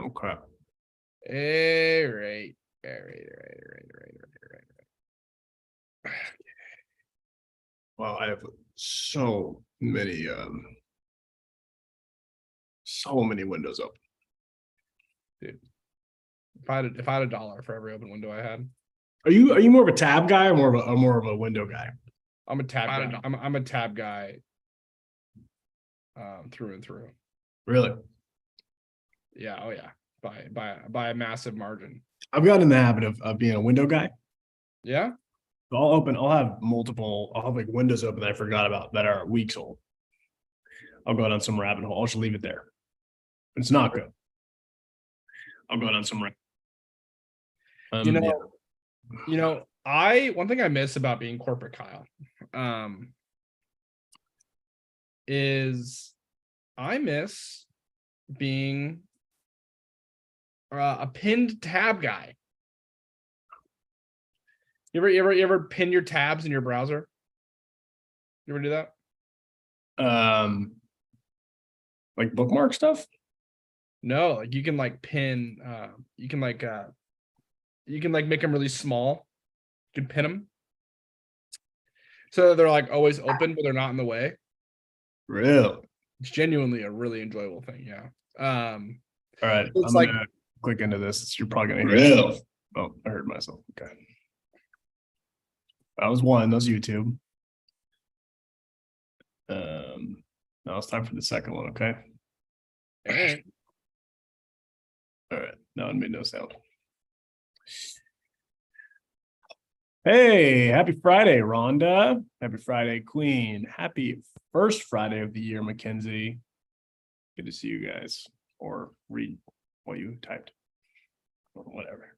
Okay. Right. Well, I have so many windows open. Dude, if I had a dollar for every open window I had, Are you more of a tab guy or more of a window guy? I'm a tab guy. I'm a tab guy. Through and through. Really? Yeah. Oh yeah. By a massive margin. I've gotten in the habit of being a window guy. Yeah. So I'll have like windows open that I forgot about that are weeks old. I'll go down some rabbit hole. I'll just leave it there. It's not good. I'll go down some one thing I miss about being corporate Kyle, is I miss being a pinned tab guy. You ever pin your tabs in your browser? You ever do that? Like bookmark stuff? No, like you can like pin. You can make them really small. You can pin them, so they're like always open, but they're not in the way. Really? It's genuinely a really enjoyable thing. Yeah. All right. It's I'm gonna click into this. You're probably gonna hear stuff. Oh, I heard myself. Okay. That was one. That was YouTube. Now it's time for the second one. Okay. All right. Now it made no sound. Hey, happy Friday, Rhonda. Happy Friday, Queen. Happy first Friday of the year, Mackenzie. Good to see you guys. Or read what you typed. Or whatever.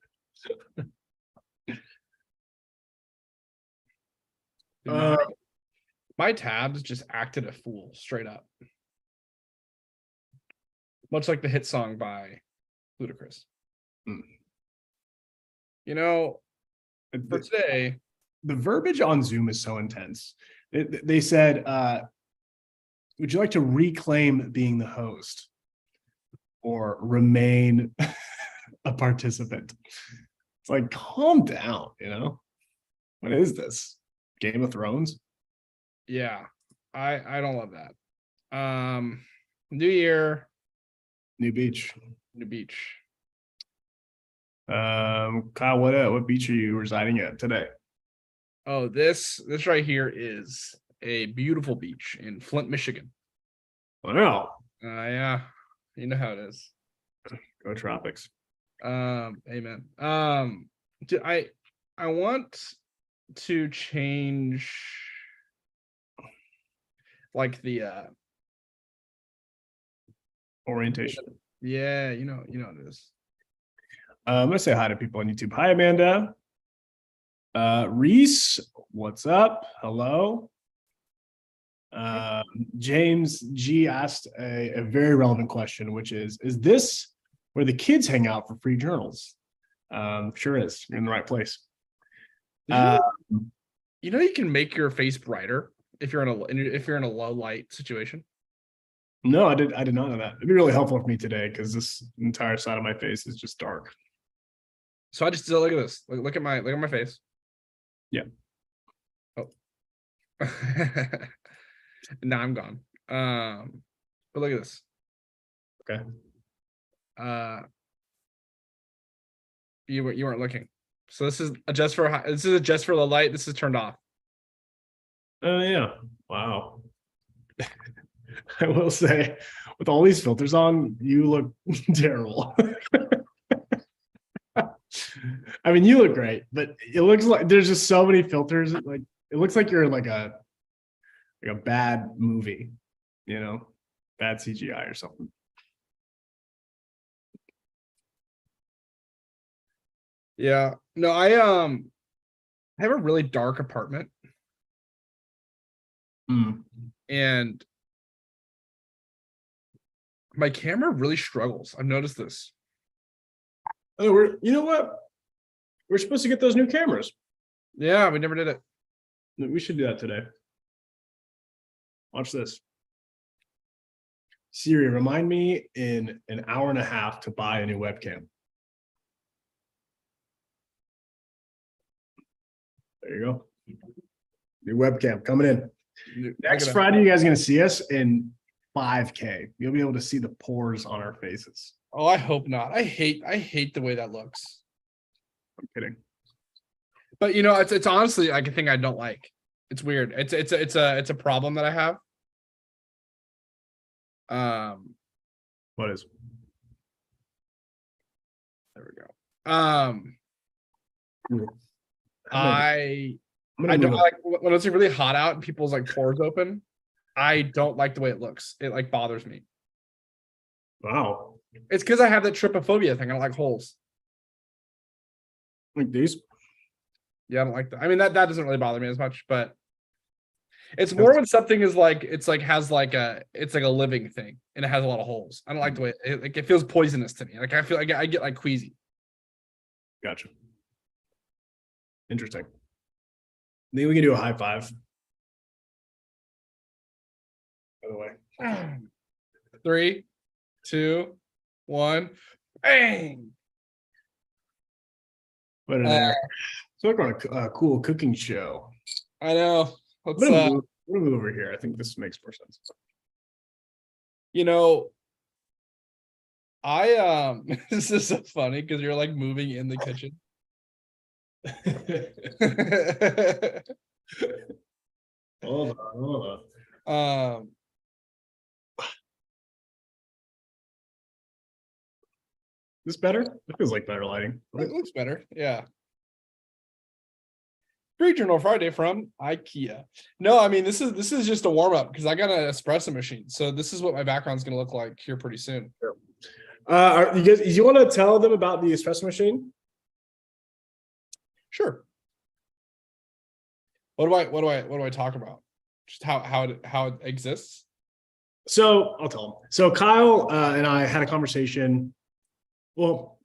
My tabs just acted a fool straight up. Much like the hit song by Ludacris. You know, for today, the verbiage on Zoom is so intense. They said, would you like to reclaim being the host or remain a participant? It's like, calm down, What is this? Game of Thrones? Yeah, I don't love that. New year, new beach. Kyle, what beach are you residing at today? Oh, this right here is a beautiful beach in Flint, Michigan. Wow. Yeah, you know how it is. Go Tropics. Amen. I want to change like the orientation. Yeah, you know what it is. I'm gonna say hi to people on YouTube. Hi, Amanda. Reese, what's up? Hello. James G asked a very relevant question, which is this where the kids hang out for free journals? Sure is. You're in the right place. You can make your face brighter if you're in a low light situation. No, I did not know that. It'd be really helpful for me today because this entire side of my face is just dark. So I just look at this. Look at my face. Yeah. Oh. Now I'm gone. But look at this. Okay. You weren't looking. So this is adjust for the light. This is turned off. Oh yeah. Wow. I will say, with all these filters on, you look terrible. I mean, you look great, but it looks like there's just so many filters. Like it looks like you're in like a bad movie, bad CGI or something. Yeah. No, I have a really dark apartment. And my camera really struggles. I've noticed this. Oh, you know what? We're supposed to get those new cameras. Yeah, we never did it. We should do that today. Watch this. Siri, remind me in an hour and a half to buy a new webcam. There you go. New webcam coming in. Next Friday, you guys are going to see us in 5K. You'll be able to see the pores on our faces. Oh, I hope not. I hate the way that looks. I'm kidding. But you know, it's honestly like a thing I don't like. It's weird. It's a problem that I have. What is? There we go. I'm I gonna don't move like when it's really hot out and people's like pores open. I don't like the way it looks. It like bothers me. Wow. It's because I have that trypophobia thing. I don't like holes. Like these? Yeah, I don't like that. I mean, that doesn't really bother me as much, but it's more when something is like it's like has like a living thing and it has a lot of holes. I don't like the way it feels poisonous to me. Like I feel like I get like queasy. Gotcha. Interesting. Maybe we can do a high five. By the way. 3, 2, 1, bang. Put it there. So we're on a cool cooking show. I know. Let's I'm gonna move over here. I think this makes more sense. You know, I this is so funny because you're like moving in the kitchen. Hold on. This better? It feels like better lighting. It looks better. Yeah. Free Journal Friday from IKEA. No, I mean this is just a warm up because I got an espresso machine. So this is what my background's gonna look like here pretty soon. You guys, do you want to tell them about the espresso machine? Sure. What do I talk about? Just how it exists? So I'll tell them. So Kyle and I had a conversation. Well,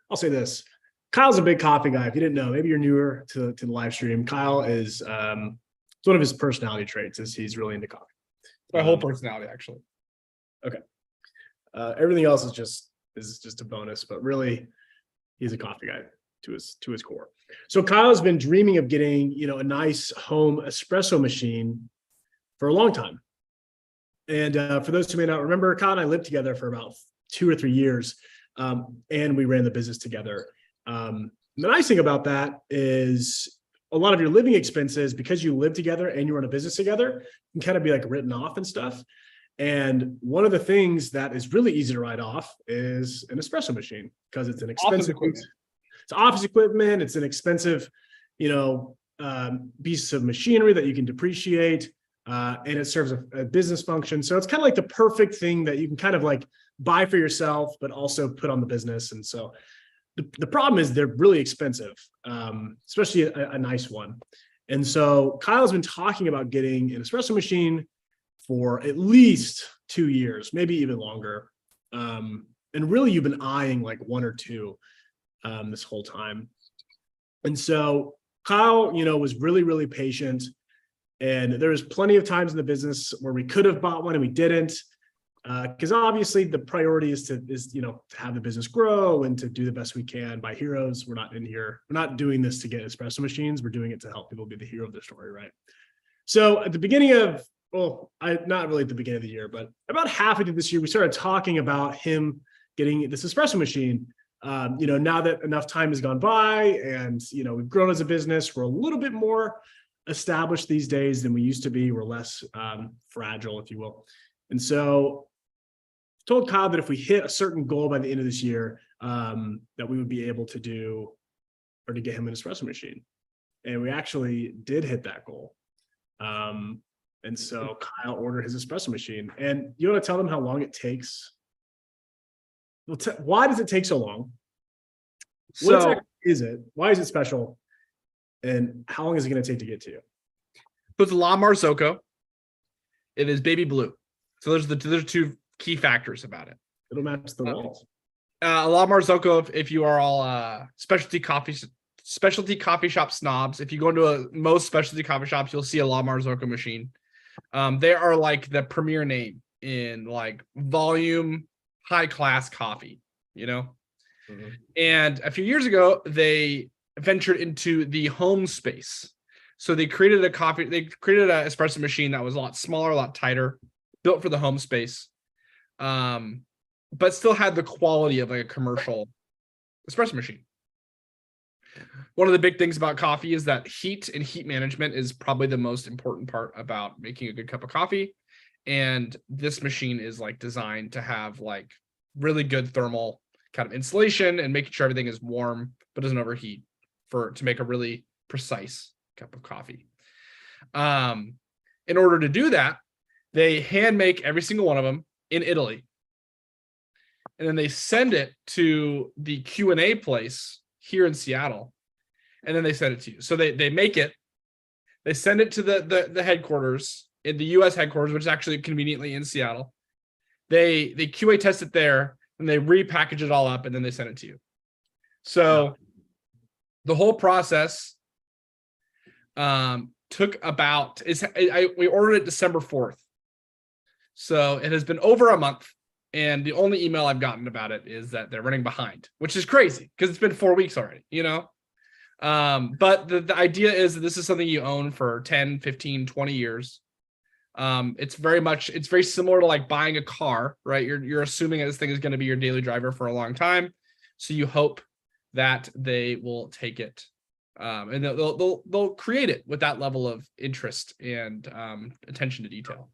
I'll say this. Kyle's a big coffee guy. If you didn't know, maybe you're newer to the live stream. Kyle is it's one of his personality traits is he's really into coffee. My whole personality, actually. Okay. Everything else is just a bonus, but really he's a coffee guy to his core. So Kyle's been dreaming of getting, a nice home espresso machine for a long time. And for those who may not remember, Kyle and I lived together for about 2 or 3 years, and we ran the business together. The nice thing about that is a lot of your living expenses, because you live together and you run a business together, can kind of be like written off and stuff. And one of the things that is really easy to write off is an espresso machine because it's an expensive it's office equipment. It's an expensive, piece of machinery that you can depreciate, and it serves a business function. So it's kind of like the perfect thing that you can kind of like buy for yourself, but also put on the business. And so the problem is they're really expensive, especially a nice one. And so Kyle's been talking about getting an espresso machine for at least 2 years, maybe even longer. And really you've been eyeing like 1 or 2 this whole time. And so Kyle, was really, really patient. And there was plenty of times in the business where we could have bought one and we didn't. Because obviously the priority is to have the business grow and to do the best we can by heroes. We're not doing this to get espresso machines. We're doing it to help people be the hero of their story, right? So at the beginning of, not really at the beginning of the year, but about halfway through this year, we started talking about him getting this espresso machine. Now that enough time has gone by and, we've grown as a business, we're a little bit more established these days than we used to be. We're less fragile, if you will. And so told Kyle that if we hit a certain goal by the end of this year, that we would be able to do or to get him an espresso machine. And we actually did hit that goal. And so Kyle ordered his espresso machine. And you want to tell them how long it takes? Well, why does it take so long? What exactly is it? Why is it special? And how long is it going to take to get to you? So it's La Marzocco. It is baby blue. So there's 2 key factors about it. It'll match the walls. La Marzocco, if you are all specialty coffee shop snobs, if you go into most specialty coffee shops, you'll see a La Marzocco machine. They are like the premier name in like volume, high class coffee, you know? Mhm. And a few years ago, they ventured into the home space. So they created an espresso machine that was a lot smaller, a lot tighter, built for the home space. But still had the quality of like a commercial espresso machine. One of the big things about coffee is that heat and heat management is probably the most important part about making a good cup of coffee. And this machine is like designed to have like really good thermal kind of insulation and making sure everything is warm but doesn't overheat to make a really precise cup of coffee. In order to do that, they hand make every single one of them in Italy. And then they send it to the Q&A place here in Seattle. And then they send it to you. So they make it, they send it to the headquarters in the US headquarters, which is actually conveniently in Seattle. They QA test it there and they repackage it all up and then they send it to you. So the whole process took about, we ordered it December 4th. So it has been over a month. And the only email I've gotten about it is that they're running behind, which is crazy because it's been 4 weeks already, you know? But the idea is that this is something you own for 10, 15, 20 years. It's very similar to like buying a car, right? You're assuming that this thing is going to be your daily driver for a long time. So you hope that they will take it. And they'll create it with that level of interest and attention to detail.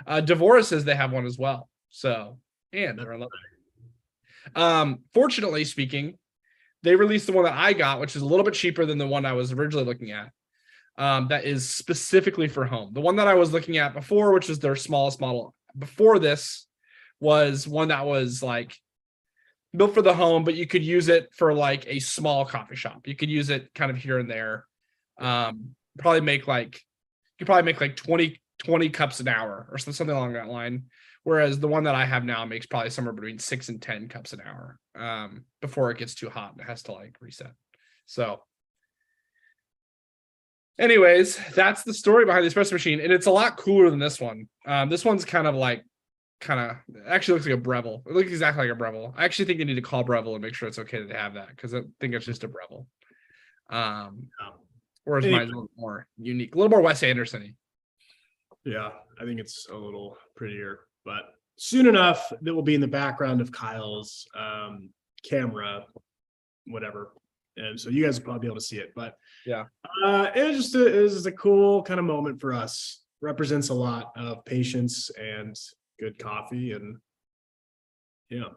Devora says they have one as well. So, and they're in love. Fortunately speaking, they released the one that I got, which is a little bit cheaper than the one I was originally looking at. That is specifically for home. The one that I was looking at before, which was their smallest model before this, was one that was like built for the home, but you could use it for like a small coffee shop. You could use it kind of here and there. Probably make like 20 cups an hour or something along that line. Whereas the one that I have now makes probably somewhere between 6 and 10 cups an hour before it gets too hot and it has to like reset. So anyways, that's the story behind the espresso machine. And it's a lot cooler than this one. This one's actually looks like a Breville. It looks exactly like a Breville. I actually think they need to call Breville and make sure it's okay that they have that because I think it's just a Breville. Whereas mine's a little more unique, a little more Wes Anderson-y. Yeah, I think it's a little prettier, but soon enough, that will be in the background of Kyle's camera, whatever. And so you guys will probably be able to see it. But yeah, it was just a cool kind of moment for us. Represents a lot of patience and good coffee. And yeah.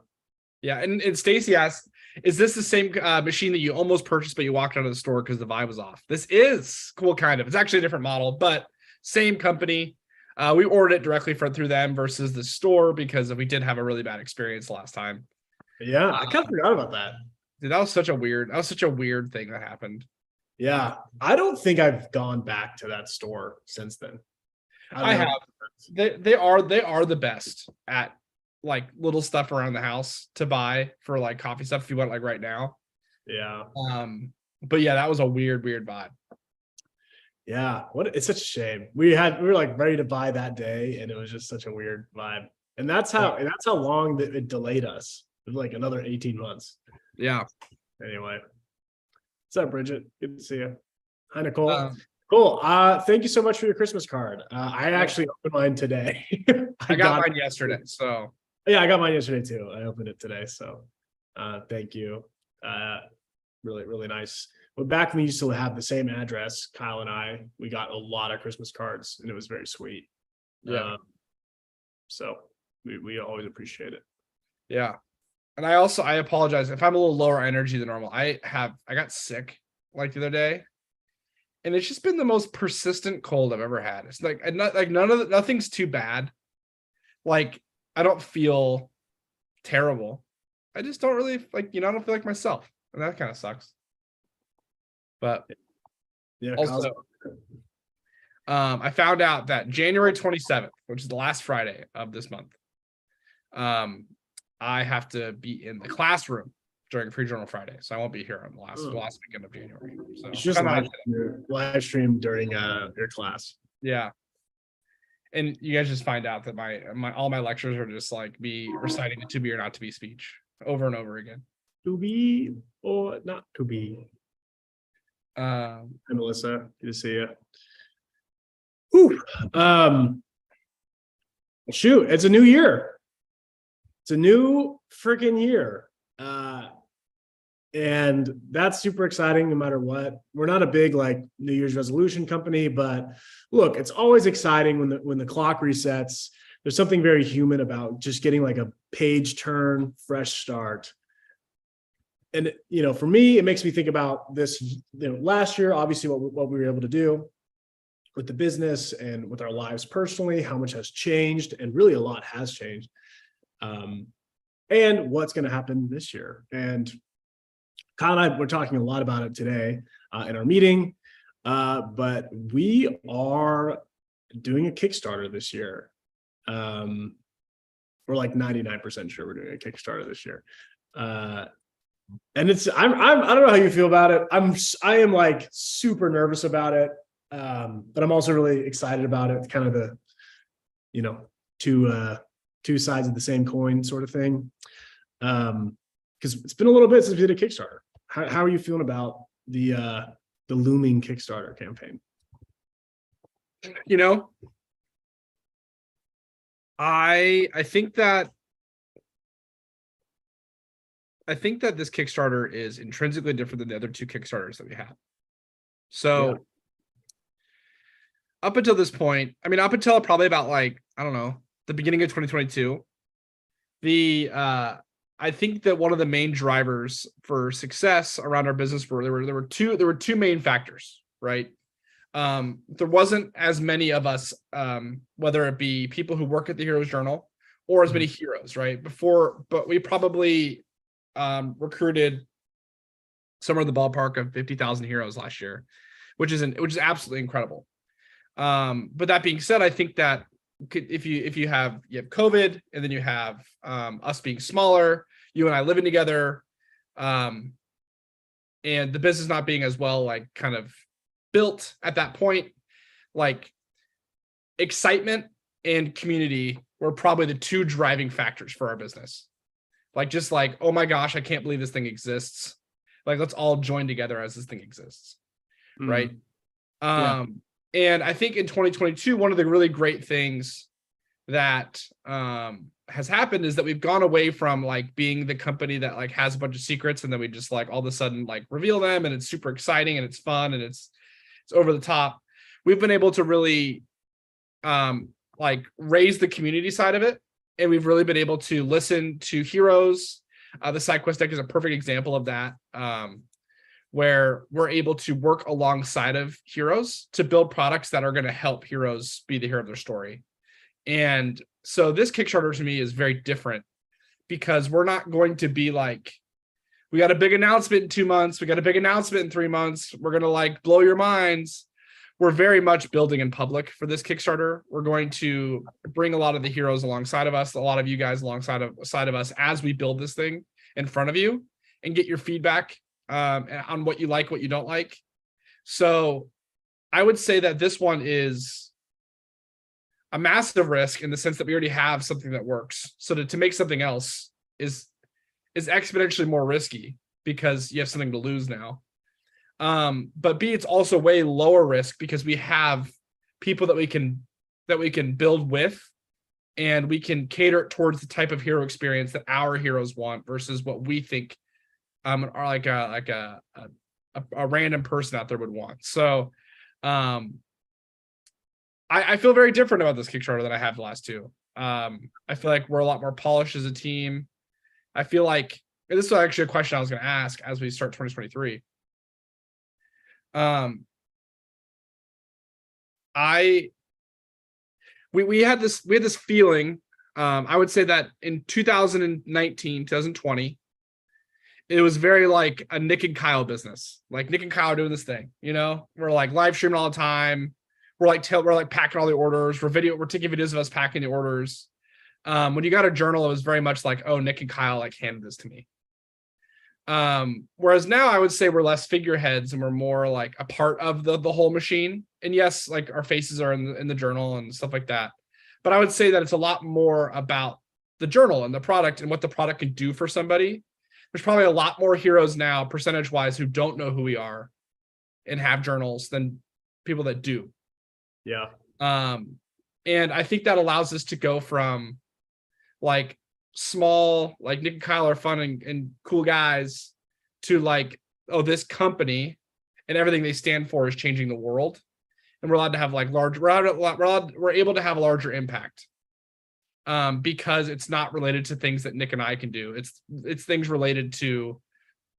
Yeah. And Stacy asked, is this the same machine that you almost purchased, but you walked out of the store because the vibe was off? This is cool, kind of. It's actually a different model, but same company. We ordered it directly through them versus the store because we did have a really bad experience last time. Yeah, I kind of forgot about that. Dude, that was such a weird thing that happened. Yeah, I don't think I've gone back to that store since then. I have. They are the best at like little stuff around the house to buy for like coffee stuff if you want like right now. Yeah. But yeah, that was a weird vibe. Yeah, it's such a shame. We were like ready to buy that day, and it was just such a weird vibe. And that's how long that it delayed us. It was like another 18 months. Yeah. Anyway, what's up, Bridget? Good to see you. Hi, Nicole. Cool. Thank you so much for your Christmas card. I actually opened mine today. I got mine yesterday. So yeah, I got mine yesterday too. I opened it today. So thank you. Really, really nice. But back when we used to have the same address, Kyle and we got a lot of Christmas cards, and it was very sweet. Yeah. So we always appreciate it. Yeah. And I apologize if I'm a little lower energy than normal. I got sick like the other day, and it's just been the most persistent cold I've ever had. It's like nothing's too bad. Like I don't feel terrible. I just don't really I don't feel like myself, and that kind of sucks. But yeah, also, I found out that January 27th, which is the last Friday of this month, I have to be in the classroom during Pre-Journal Friday, so I won't be here on the last weekend of January. So it's just live stream during your class. Yeah, and you guys just find out that my all my lectures are just like me reciting the to be or not to be speech over and over again. To be or not to be. Hi, Um, Melissa. Good to see you. Whew. Shoot, it's a new year. It's a new freaking year. And that's super exciting no matter what. We're not a big like New Year's resolution company, but look, it's always exciting when the clock resets. There's something very human about just getting like a page turn, fresh start. And for me, it makes me think about this, last year, obviously what we were able to do with the business and with our lives personally, how much has changed, and really a lot has changed. And what's going to happen this year. And Kyle and I were talking a lot about it today in our meeting, but we are doing a Kickstarter this year. We're like 99% sure we're doing a Kickstarter this year. And I don't know how you feel about it. I am like super nervous about it. But I'm also really excited about it. It's kind of the, two sides of the same coin sort of thing. Because it's been a little bit since we did a Kickstarter. How are you feeling about the looming Kickstarter campaign? I think that this Kickstarter is intrinsically different than the other two Kickstarters that we have. So up until this point, up until probably about like, I don't know, the beginning of 2022, I think that one of the main drivers for success around our business there were two main factors, right? There wasn't as many of us, whether it be people who work at the Heroes Journal or as many heroes, right? But we probably recruited somewhere in the ballpark of 50,000 heroes last year, which is absolutely incredible. But that being said, I think that if you have COVID, and then you have us being smaller, you and I living together, and the business not being as well like kind of built at that point, like excitement and community were probably the two driving factors for our business. Like just like, oh my gosh, I can't believe this thing exists. Like let's all join together as this thing exists. Right. And I think in 2022, one of the really great things that has happened is that we've gone away from like being the company that like has a bunch of secrets and then we just like all of a sudden like reveal them and it's super exciting and it's fun and it's over the top. We've been able to really like raise the community side of it, and we've really been able to listen to heroes. The SideQuest deck is a perfect example of that. Where we're able to work alongside of heroes to build products that are going to help heroes be the hero of their story. And so this Kickstarter to me is very different because we're not going to be like, we got a big announcement in 2 months. We got a big announcement in 3 months. We're going to like blow your minds. We're very much building in public for this Kickstarter. We're going to bring a lot of the heroes alongside of us, a lot of you guys alongside of us as we build this thing in front of you and get your feedback on what you like, what you don't like. So I would say that this one is a massive risk in the sense that we already have something that works. So to make something else is exponentially more risky because you have something to lose now. But B, it's also way lower risk because we have people that we can build with, and we can cater it towards the type of hero experience that our heroes want versus what we think are like a random person out there would want. So I feel very different about this Kickstarter than I have the last two. I feel like we're a lot more polished as a team. I feel like, and this is actually a question I was going to ask as we start 2023. We had this feeling. I would say that in 2020, it was very like a Nick and Kyle business. Like Nick and Kyle are doing this thing, we're like live streaming all the time. We're like packing all the orders. We're taking videos of us packing the orders. When you got a journal, it was very much like, oh, Nick and Kyle like handed this to me. Whereas now I would say we're less figureheads and we're more like a part of the whole machine. And yes, like our faces are in the journal and stuff like that. but I would say that it's a lot more about the journal and the product and what the product can do for somebody. There's probably a lot more heroes now, percentage wise, who don't know who we are and have journals than people that do. Yeah. And I think that allows us to go from like small, like Nick and Kyle are fun and cool guys, to like, oh, this company and everything they stand for is changing the world. And we're allowed to have like we're able to have a larger impact. Because it's not related to things that Nick and I can do. It's things related to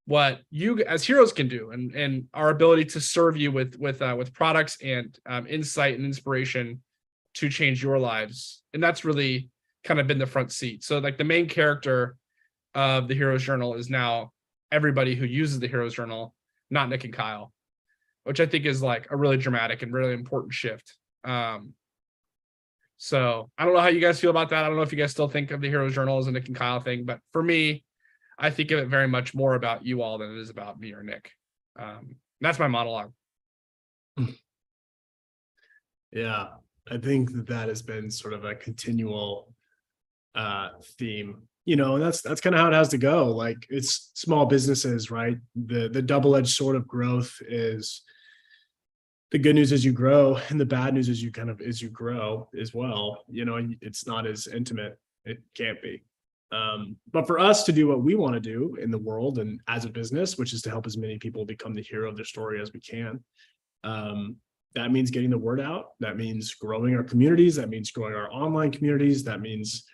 what you as heroes can do, and our ability to serve you with products and insight and inspiration to change your lives. And that's really kind of been the front seat. So like the main character of the Heroes Journal is now everybody who uses the Heroes Journal, not Nick and Kyle, which I think is like a really dramatic and really important shift. So I don't know how you guys feel about that. I don't know if you guys still think of the Heroes Journal as a Nick and Kyle thing, but for me, I think of it very much more about you all than it is about me or Nick. That's my monologue. Yeah, I think that has been sort of a continual theme, and that's kind of how it has to go. Like, it's small businesses, right? The double-edged sword of growth is, the good news is you grow, and the bad news is you grow as well. It's not as intimate. It can't be. But for us to do what we want to do in the world and as a business, which is to help as many people become the hero of their story as we can, that means getting the word out. That means growing our communities. That means growing our online communities. That means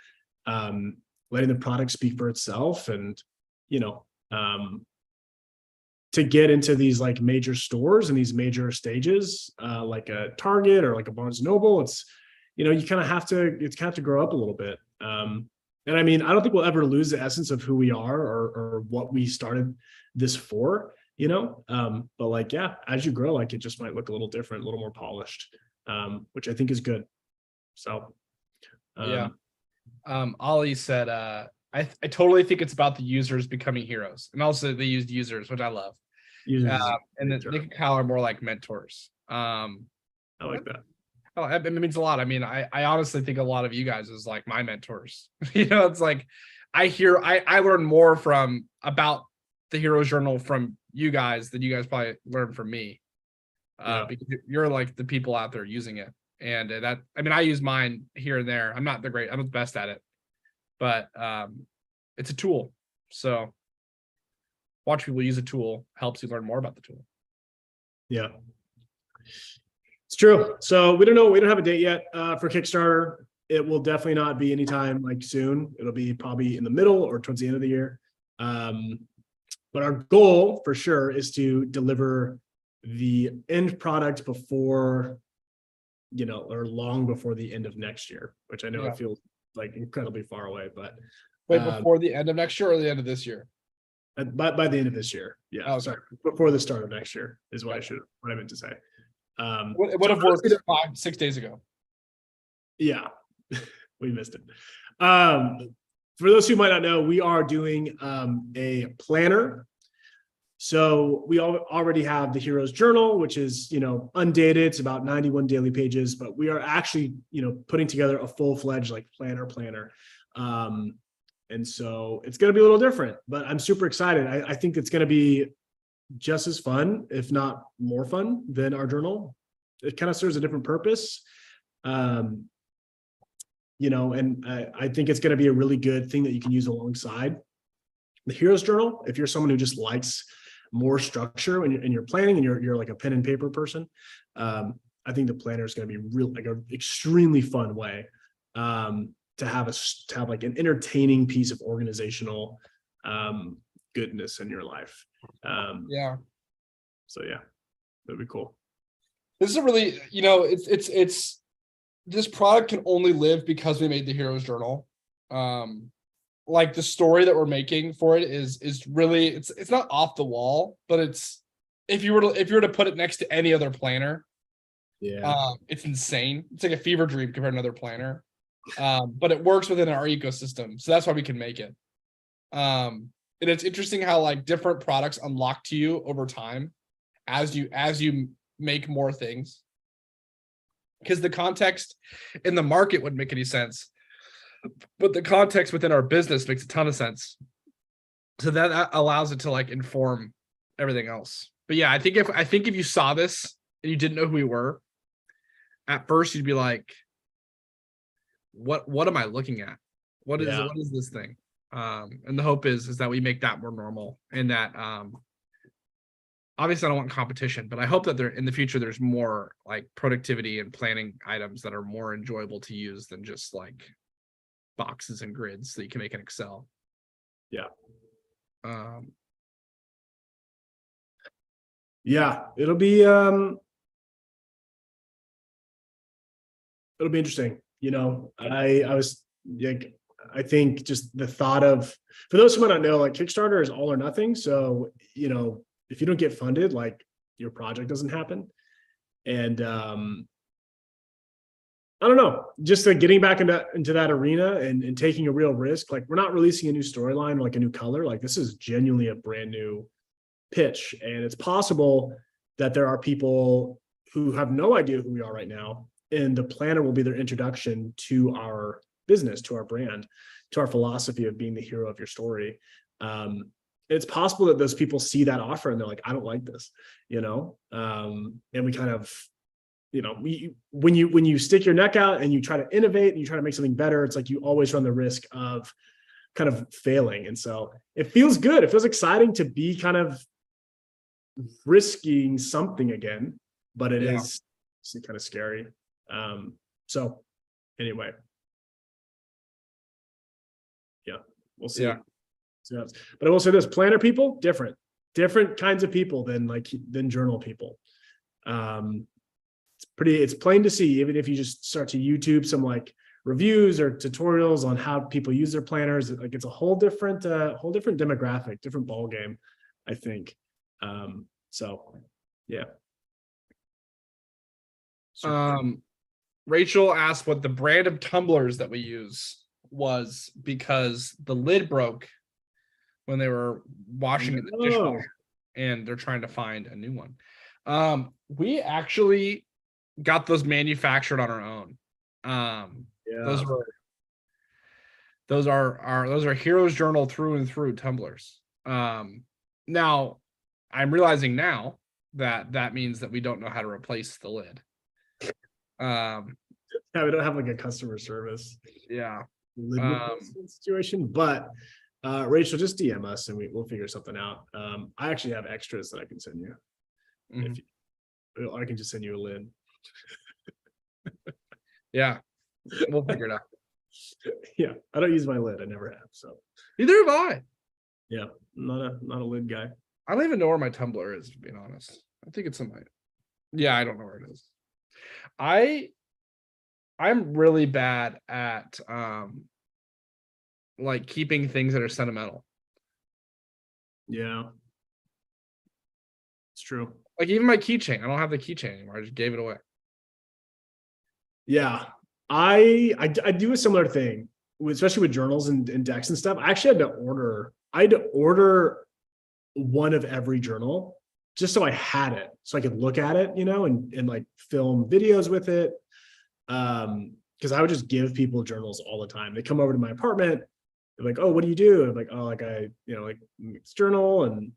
letting the product speak for itself. And, to get into these like major stores and these major stages, like a Target or like a Barnes and Noble, it's, you kind of have to grow up a little bit. And I mean, I don't think we'll ever lose the essence of who we are or what we started this for, but like, yeah, as you grow, like it just might look a little different, a little more polished, which I think is good. So, Yeah. Ollie said, I totally think it's about the users becoming heroes. And also they used users, which I love. And then Nick and Kyle are more like mentors. I like that. Oh, it means a lot. I mean, I honestly think a lot of you guys is like my mentors. It's like I learn more about the Heroes Journal from you guys than you guys probably learn from me. Because you're like the people out there using it. And I use mine here and there. I'm not the best at it, but it's a tool. So watch people use a tool helps you learn more about the tool. Yeah. It's true. So we don't have a date yet for Kickstarter. It will definitely not be anytime like soon. It'll be probably in the middle or towards the end of the year. But our goal for sure is to deliver the end product before, or long before the end of next year, which I know it feels like incredibly far away, but wait, before the end of next year or the end of this year? By the end of this year. Yeah. Oh, sorry. Before the start of next year is what I meant to say. It would have worked 5-6 days ago. Yeah, we missed it. For those who might not know, we are doing a planner. So we already have the Heroes Journal, which is, undated. It's about 91 daily pages, but we are actually, putting together a full-fledged like planner. And so it's going to be a little different, but I'm super excited. I think it's going to be just as fun, if not more fun than our journal. It kind of serves a different purpose. And I think it's going to be a really good thing that you can use alongside the Heroes Journal. If you're someone who just likes more structure in your planning and you're like a pen and paper person, I think the planner is going to be like an extremely fun way to have like an entertaining piece of organizational goodness in your life. So yeah, that'd be cool. This is a really, it's this product can only live because we made the Heroes Journal. Like the story that we're making for it is really, it's not off the wall, but it's, if you were to put it next to any other planner, it's insane. It's like a fever dream compared to another planner. But it works within our ecosystem. So that's why we can make it. And it's interesting how like different products unlock to you over time as you make more things. because the context in the market wouldn't make any sense, but the context within our business makes a ton of sense. So that allows it to like inform everything else. But yeah, I think if you saw this and you didn't know who we were, at first you'd be like, what am I looking at? What is this thing? And the hope is that we make that more normal, and that obviously I don't want competition, but I hope that there in the future there's more like productivity and planning items that are more enjoyable to use than just like boxes and grids that you can make in Excel. Yeah. Yeah, it'll be interesting. You know, I think just the thought of, for those who might not know, like Kickstarter is all or nothing. So, you know, if you don't get funded, like your project doesn't happen. And I don't know, just like getting back into that arena and taking a real risk. Like, we're not releasing a new storyline, like a new color. Like, this is genuinely a brand new pitch. And it's possible that there are people who have no idea who we are right now, and the planner will be their introduction to our business, to our brand, to our philosophy of being the hero of your story. It's possible that those people see that offer and they're like, I don't like this, you know? And we kind of, you know, when you stick your neck out and you try to innovate and you try to make something better, it's like you always run the risk of kind of failing. And so it feels good. It feels exciting to be kind of risking something again, but it is kind of scary. So anyway, we'll see. Yeah. But I will say this: planner people, different kinds of people than journal people. It's plain to see, even if you just start to YouTube some like reviews or tutorials on how people use their planners. Like, it's a whole different demographic, different ball game, I think. So yeah. Rachel asked what the brand of tumblers that we use was, because the lid broke when they were washing in the dishwasher, and they're trying to find a new one. We actually got those manufactured on our own. Those are Heroes Journal through and through tumblers. Now I'm realizing now that means that we don't know how to replace the lid. Yeah, we don't have like a customer service situation, but Rachel, just DM us and we'll figure something out. I actually have extras that I can send you. Mm-hmm. I can just send you a lid. Yeah, we'll figure it out. Yeah, I don't use my lid. I never have. So neither have I. Yeah, not a lid guy. I don't even know where my tumbler is, to be honest. I think it's in my. Yeah, I don't know where it is. I'm really bad at like keeping things that are sentimental. Yeah, it's true. Like even my keychain, I don't have the keychain anymore. I just gave it away. Yeah, I do a similar thing, especially with journals and decks and stuff. I actually had to order one of every journal just so I had it, so I could look at it, you know, and like film videos with it. Because I would just give people journals all the time. They come over to my apartment, they're like, oh, what do you do? I'm like, oh, like like it's journal, and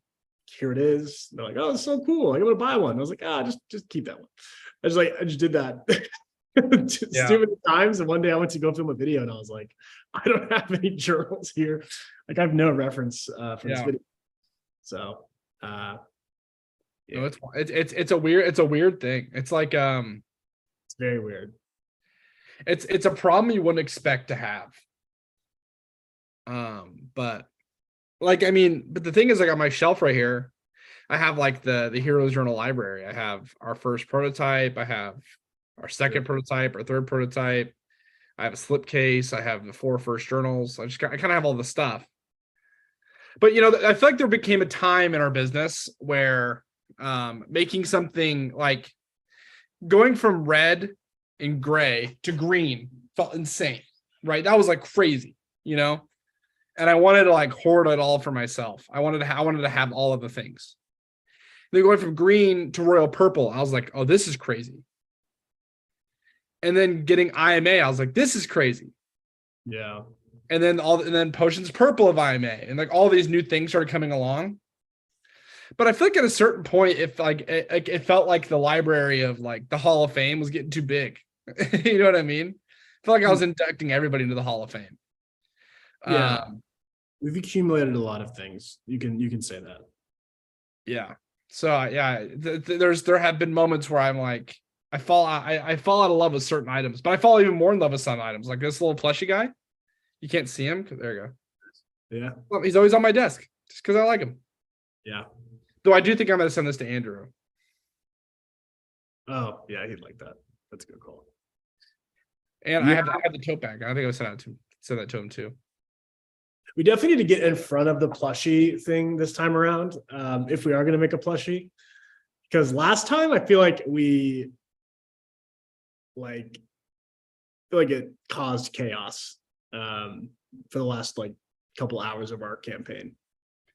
here it is. They're like, oh, it's so cool. Like, I'm gonna buy one. I was like, just keep that one. I just did that. Stupid times. And one day I went to go film a video and I was like, I don't have any journals here. Like, I have no reference for this video. So no, it's a weird thing. It's like it's very weird. It's a problem you wouldn't expect to have. But like, I mean, but the thing is, like on my shelf right here, I have like the Heroes Journal library. I have our first prototype, I have our second prototype, our third prototype. I have a slipcase, I have the 4 first journals. I kind of have all the stuff. But you know, I feel like there became a time in our business where making something like going from red and gray to green felt insane, right? That was like crazy, you know? And I wanted to like hoard it all for myself. I wanted to have all of the things. Then going from green to royal purple, I was like, oh, this is crazy. And then getting IMA, I was like, this is crazy. Yeah. And then Potions Purple of IMA, and like all these new things started coming along. But I feel like at a certain point, if like it felt like the library of like the Hall of Fame was getting too big. You know what I mean? I feel like I was inducting everybody into the Hall of Fame. Yeah. We've accumulated a lot of things. You can say that. Yeah. So yeah, there have been moments where I'm like, I fall out of love with certain items, but I fall even more in love with some items, like this little plushy guy. You can't see him. There you go. Yeah. Well, he's always on my desk just because I like him. Yeah. Though I do think I'm gonna send this to Andrew. Oh, yeah, he'd like that. That's a good call. And Yeah. I have the tote bag. I think I would send that to him too. We definitely need to get in front of the plushie thing this time around. If we are going to make a plushie, because last time I feel like it caused chaos for the last like couple hours of our campaign.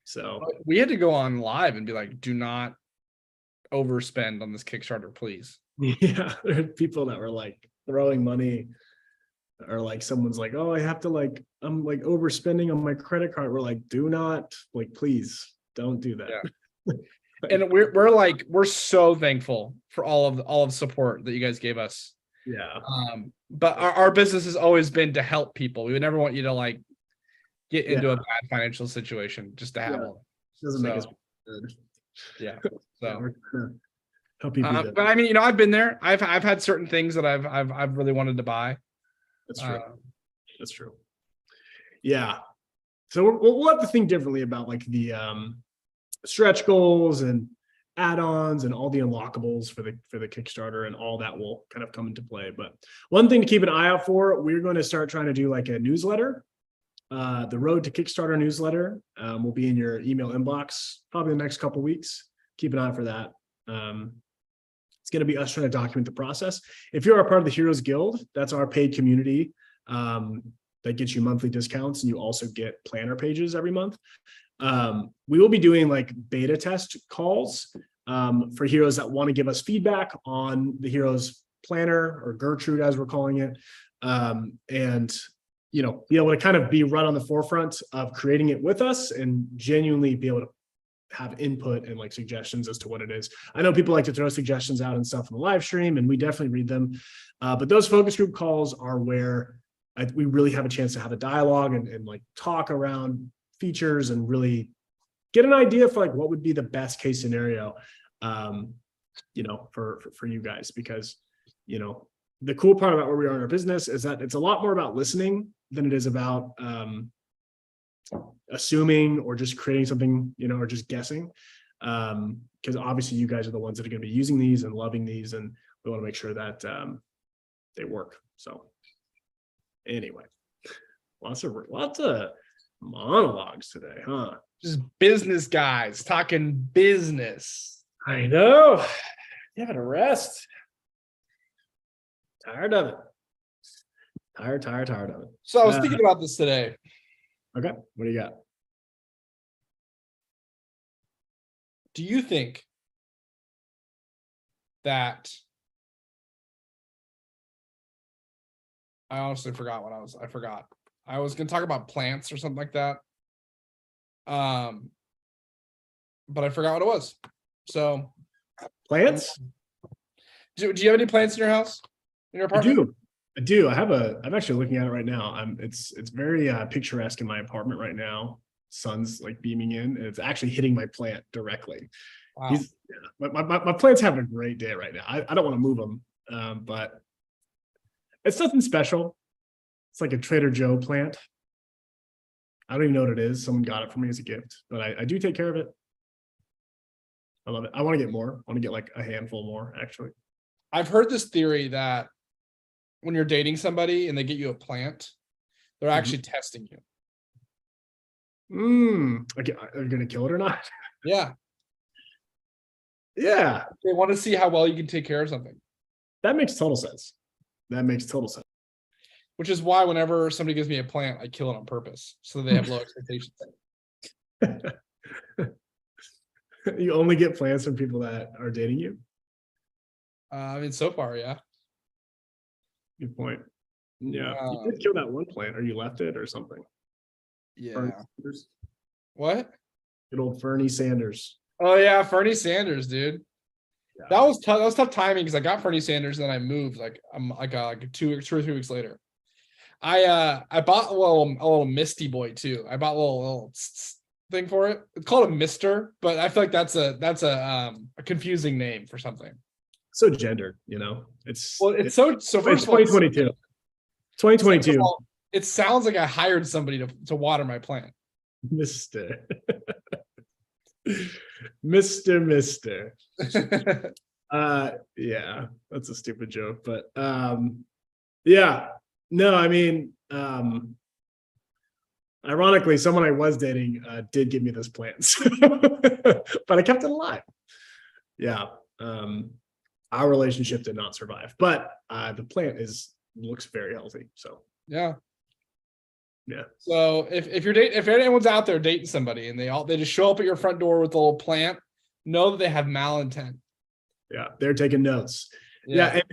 So We had to go on live and be like, do not overspend on this Kickstarter, please. yeah, there are people that were like throwing money, or like someone's like, oh, I have to like, I'm like overspending on my credit card. We're like, do not, like, please don't do that. Yeah. And we're so thankful for all of the support that you guys gave us. Yeah. But our business has always been to help people. We would never want you to like get into a bad financial situation just to have one. Doesn't make us good. Yeah. Yeah, So we're gonna help you. but I mean, I've been there. I've had certain things that I've really wanted to buy. That's true. That's true. Yeah. So we'll have to think differently about like the stretch goals and add-ons and all the unlockables for the Kickstarter, and all that will kind of come into play. But one thing to keep an eye out for, we're going to start trying to do like a newsletter. The Road to Kickstarter newsletter will be in your email inbox probably the next couple of weeks. Keep an eye for that. It's going to be us trying to document the process. If you're a part of the Heroes Guild, that's our paid community that gets you monthly discounts, and you also get planner pages every month. We will be doing like beta test calls for heroes that want to give us feedback on the Heroes Planner, or Gertrude as we're calling it, and be able to kind of be right on the forefront of creating it with us and genuinely be able to have input and like suggestions as to what it is. I know people like to throw suggestions out and stuff in the live stream, and we definitely read them. But those focus group calls are where we really have a chance to have a dialogue and like talk around features and really get an idea for like what would be the best case scenario, for you guys. Because, the cool part about where we are in our business is that it's a lot more about listening than it is about assuming or just creating something, or just guessing. Because obviously you guys are the ones that are going to be using these and loving these, and we want to make sure that they work. So anyway, lots of monologues today, huh? Just business guys talking business. I know. You having a rest? Tired of it. Tired of it. So I was thinking about this today. Okay, what do you got? Do you think that I honestly forgot what I forgot. I was gonna talk about plants or something like that. But I forgot what it was. So Plants? Do you have any plants in your house? In your apartment? I do. I'm actually looking at it right now. It's very picturesque in my apartment right now. Sun's like beaming in, and it's actually hitting my plant directly. Wow. My plant's having a great day right now. I don't want to move them, but it's nothing special. It's like a Trader Joe plant. I don't even know what it is. Someone got it for me as a gift, but I do take care of it. I love it. I want to get more. I want to get like a handful more, actually. I've heard this theory that when you're dating somebody and they get you a plant, they're actually testing you. Okay, are you gonna kill it or not? Yeah. Yeah. They want to see how well you can take care of something. That makes total sense. Which is why whenever somebody gives me a plant, I kill it on purpose so they have low expectations. You only get plants from people that are dating you? I mean, so far, yeah. Good point. Yeah, you Um, did kill that one plant, or you left it, or something. Fernie Yeah. Sanders. What? Good old Fernie Sanders. Oh yeah, Fernie Sanders, dude. Yeah. That was tough. That was tough timing because I got Fernie Sanders and then I moved like 2 or 3 weeks later. I bought a little Misty Boy too. I bought a little thing for it. It's called a Mister, but I feel like that's a confusing name for something. So gendered, it's Well, it's so it's first of all, 2022. 2022. it sounds like I hired somebody to water my plant. Mr. Mr. Yeah, that's a stupid joke, but yeah. No, I mean, ironically, someone I was dating did give me this plant, but I kept it alive. Yeah. Our relationship did not survive, but the plant looks very healthy. So Yeah. yeah. So if anyone's out there dating somebody and they just show up at your front door with a little plant, know that they have malintent. Yeah, they're taking notes. Yeah, and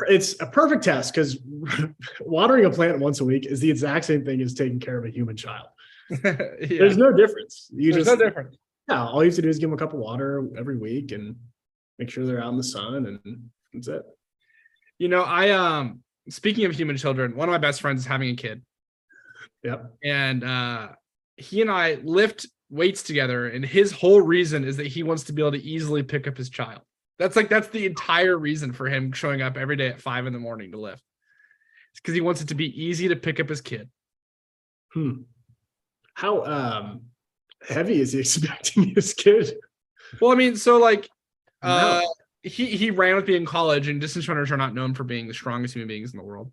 it's a perfect test because watering a plant once a week is the exact same thing as taking care of a human child. Yeah. There's no difference. There's no difference. Yeah, all you have to do is give them a cup of water every week and make sure they're out in the sun, and that's it. I speaking of human children, one of my best friends is having a kid. Yep. And he and I lift weights together, and his whole reason is that he wants to be able to easily pick up his child. That's the entire reason for him showing up every day at 5 a.m. to lift. It's because he wants it to be easy to pick up his kid. How heavy is he expecting his kid? Well, I mean, so like No. he ran with me in college, and distance runners are not known for being the strongest human beings in the world.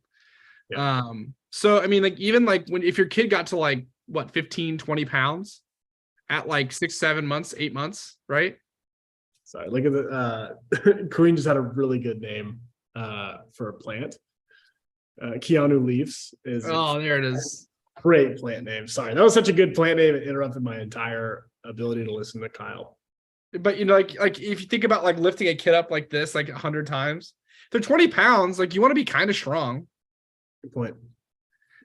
Yeah. So I mean, like, even like if your kid got to like what 15, 20 pounds at like 6, 7 months, 8 months, right? Sorry, look at the Queen just had a really good name for a plant. Keanu Leaves is There it is. great plant name. Sorry, that was such a good plant name. It interrupted my entire ability to listen to Kyle. But like if you think about like lifting a kid up like this, like 100 times, they're 20 pounds. Like, you want to be kind of strong. Good point.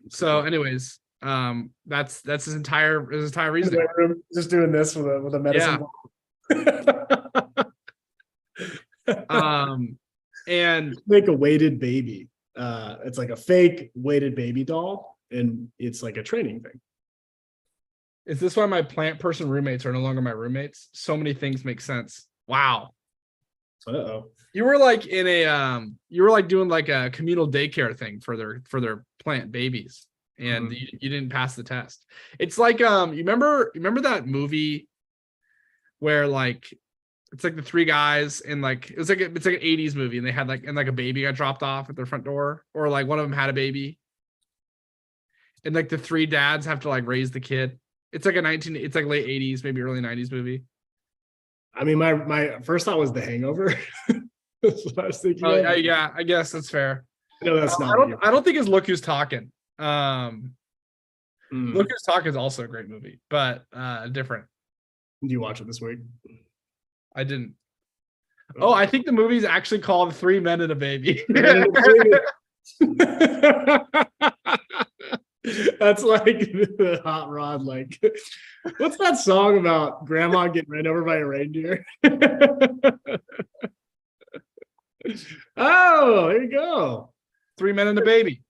So, anyways, that's his entire reason. Just doing this with a medicine. And make a weighted baby. It's like a fake weighted baby doll, and it's like a training thing. is this why my plant person roommates are no longer my roommates? So many things make sense. Wow. Uh-oh. You were like you were like doing like a communal daycare thing for their plant babies, and you didn't pass the test. It's like you remember that movie where like it's like the three guys, and like it's like an 80s movie, and they had like a baby got dropped off at their front door, or like one of them had a baby, and like the three dads have to like raise the kid. It's like it's like late 80s, maybe early 90s movie. I mean, my first thought was The Hangover. That's what I was thinking. Yeah, I guess that's fair. No, that's not. I don't think it's Look Who's Talking. Look Who's Talking is also a great movie, but different. Do you watch it this week? I didn't. Oh, I think the movie's actually called 3 Men and a Baby. That's like the hot rod. Like, what's that song about grandma getting ran over by a reindeer? Oh, there you go. 3 Men and a Baby.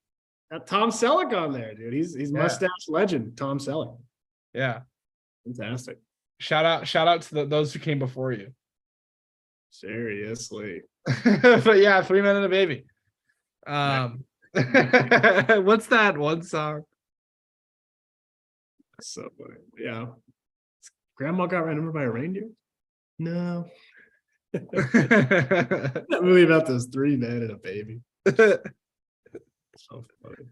Got Tom Selleck on there, dude. He's mustache legend, Tom Selleck. Yeah. Fantastic. Shout out to those who came before you. Seriously. But yeah, 3 Men and a Baby. What's that one song? So funny. Yeah. Grandma got ran over by a reindeer? No. That movie about those 3 men and a baby. So funny.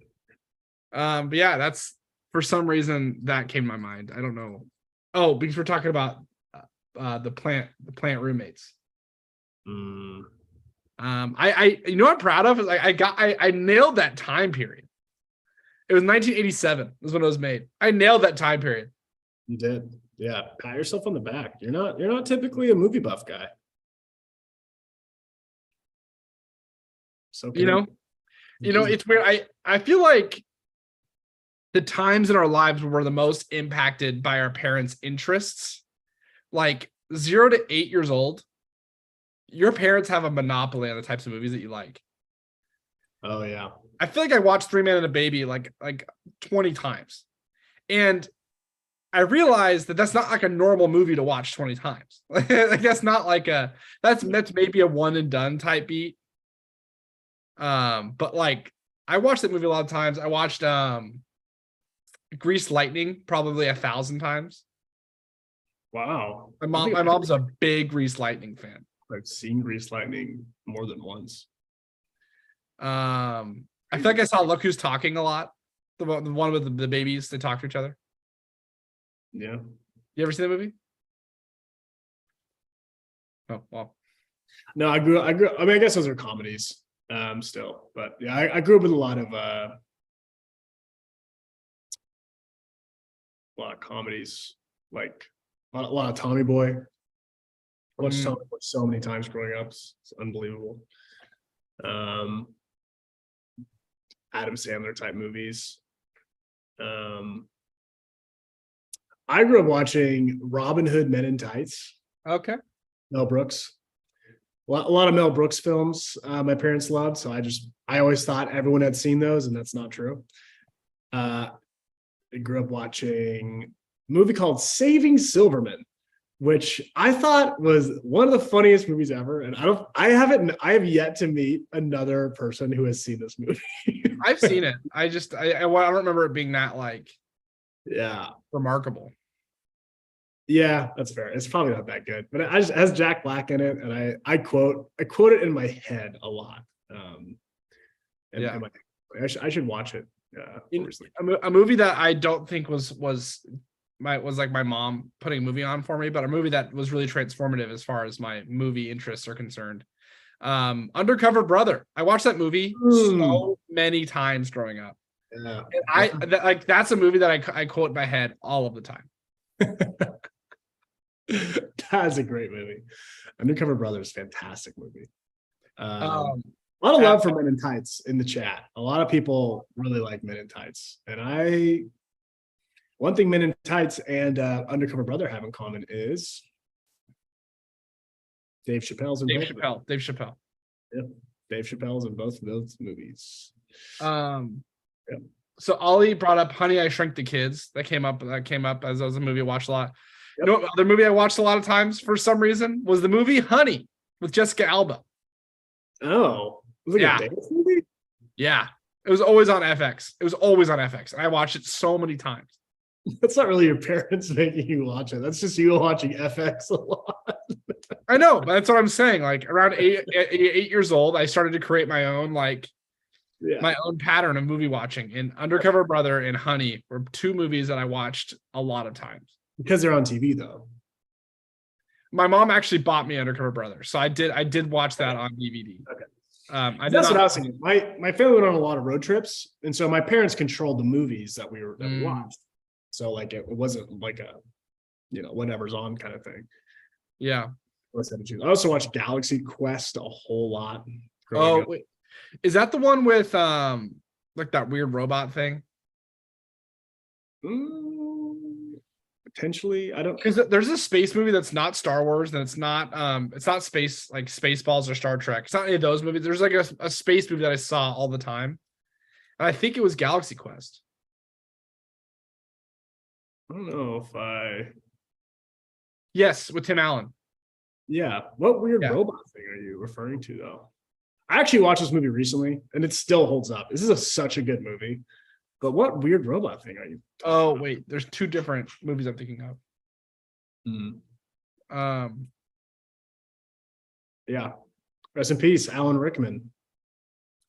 But yeah, that's for some reason that came to my mind. I don't know. Oh, because we're talking about the plant roommates. I you know what I'm proud of is I nailed that time period. It was 1987 is when it was made. I nailed that time period. You did. Yeah. Pat yourself on the back. You're not typically a movie buff guy. So You know, it's weird. I feel like the times in our lives where we're the most impacted by our parents' interests, like 0 to 8 years old, your parents have a monopoly on the types of movies that you like. Oh yeah. I feel like I watched Three Men and a Baby like 20 times. And I realized that that's not like a normal movie to watch 20 times. Like that's not like that's maybe a one and done type beat. But like I watched that movie a lot of times. I watched Grease Lightning probably 1,000 times. Wow. My mom's a big Grease Lightning fan. I've seen Grease Lightning more than once. I feel like I saw Look Who's Talking a lot. The one with the babies, they talk to each other. Yeah. You ever seen that movie? Oh, well. No, I grew. I mean, I guess those are comedies, still, but yeah, I grew up with a lot of comedies, like a lot of Tommy Boy. I watched Tommy Boy so many times growing up. It's unbelievable. Adam Sandler type movies. I grew up watching Robin Hood Men in Tights. Okay. Mel Brooks. A lot of Mel Brooks films my parents loved. So I always thought everyone had seen those, and that's not true. I grew up watching a movie called Saving Silverman, which I thought was one of the funniest movies ever. And I have yet to meet another person who has seen this movie. I've seen it. I don't remember it being that like remarkable. Yeah, that's fair. It's probably not that good, but it has Jack Black in it, and I quote it in my head a lot. I should watch it. A movie that I don't think was like my mom putting a movie on for me, but a movie that was really transformative as far as my movie interests are concerned. Undercover Brother. I watched that movie so many times growing up. Yeah, and that's a movie that I quote in my head all of the time. That's a great movie. Undercover Brother is a fantastic movie. A lot of love for Men in Tights in the chat. A lot of people really like Men in Tights, and one thing Men in Tights and Undercover Brother have in common is Dave Chappelle's in Dave Chappelle. Yep. Dave Chappelle's in both of those movies. Yep. So Ollie brought up Honey, I Shrunk the Kids. That came up as a movie I watched a lot. Yep. You know what other movie I watched a lot of times for some reason was the movie Honey with Jessica Alba. Oh, was it a dance movie? Yeah. It was always on FX. And I watched it so many times. That's not really your parents making you watch it. That's just you watching FX a lot. I know, but that's what I'm saying. Like around 8 years old, I started to create my own my own pattern of movie watching. And Undercover Brother and Honey were two movies that I watched a lot of times. Because they're on TV, though. My mom actually bought me Undercover Brother, so I did watch that on DVD. Okay. That's what I was thinking. My family went on a lot of road trips, and so my parents controlled the movies that we watched. So like it wasn't like a whatever's on kind of thing. Yeah. I also watched Galaxy Quest a whole lot. Oh, wait. Is that the one with like that weird robot thing? Potentially, I don't, because there's a space movie that's not Star Wars, and it's not space like Spaceballs or Star Trek. It's not any of those movies. There's like a space movie that I saw all the time, and I think it was Galaxy Quest. I don't know if Yes, with Tim Allen. Yeah. What weird robot thing are you referring to, though? I actually watched this movie recently, and it still holds up. This is such a good movie. But what weird robot thing are you? Oh, wait. There's two different movies I'm thinking of. Yeah. Rest in peace, Alan Rickman.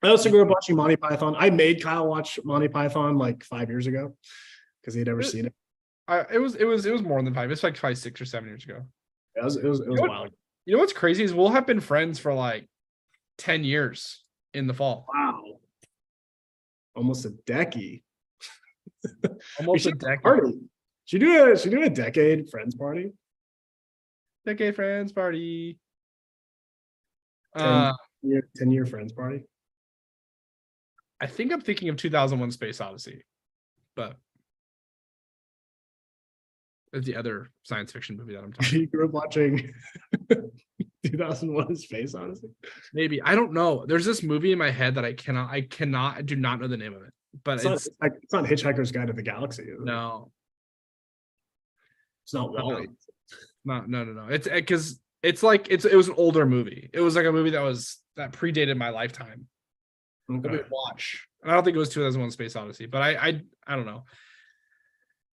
I also grew up watching Monty Python. I made Kyle watch Monty Python like 5 years ago because he'd never seen it. It was more than 5. It's like 5, 6, or 7 years ago. It was a while ago. You know what's crazy is we'll have been friends for like 10 years in the fall. Wow. Almost a decade. Almost a decade. Party. Should do a decade friends party. Decade friends party. 10-year friends party. I think I'm thinking of 2001 Space Odyssey, but it's the other science fiction movie that I'm talking. You grew up watching 2001: Space Odyssey. Maybe, I don't know. There's this movie in my head that I do not know the name of it. But It's not Hitchhiker's Guide to the Galaxy. Is it? No, It's not Wall-E. no. It's because it was an older movie. It was like a movie that predated my lifetime. That we watch. And I don't think it was 2001 Space Odyssey, but I don't know.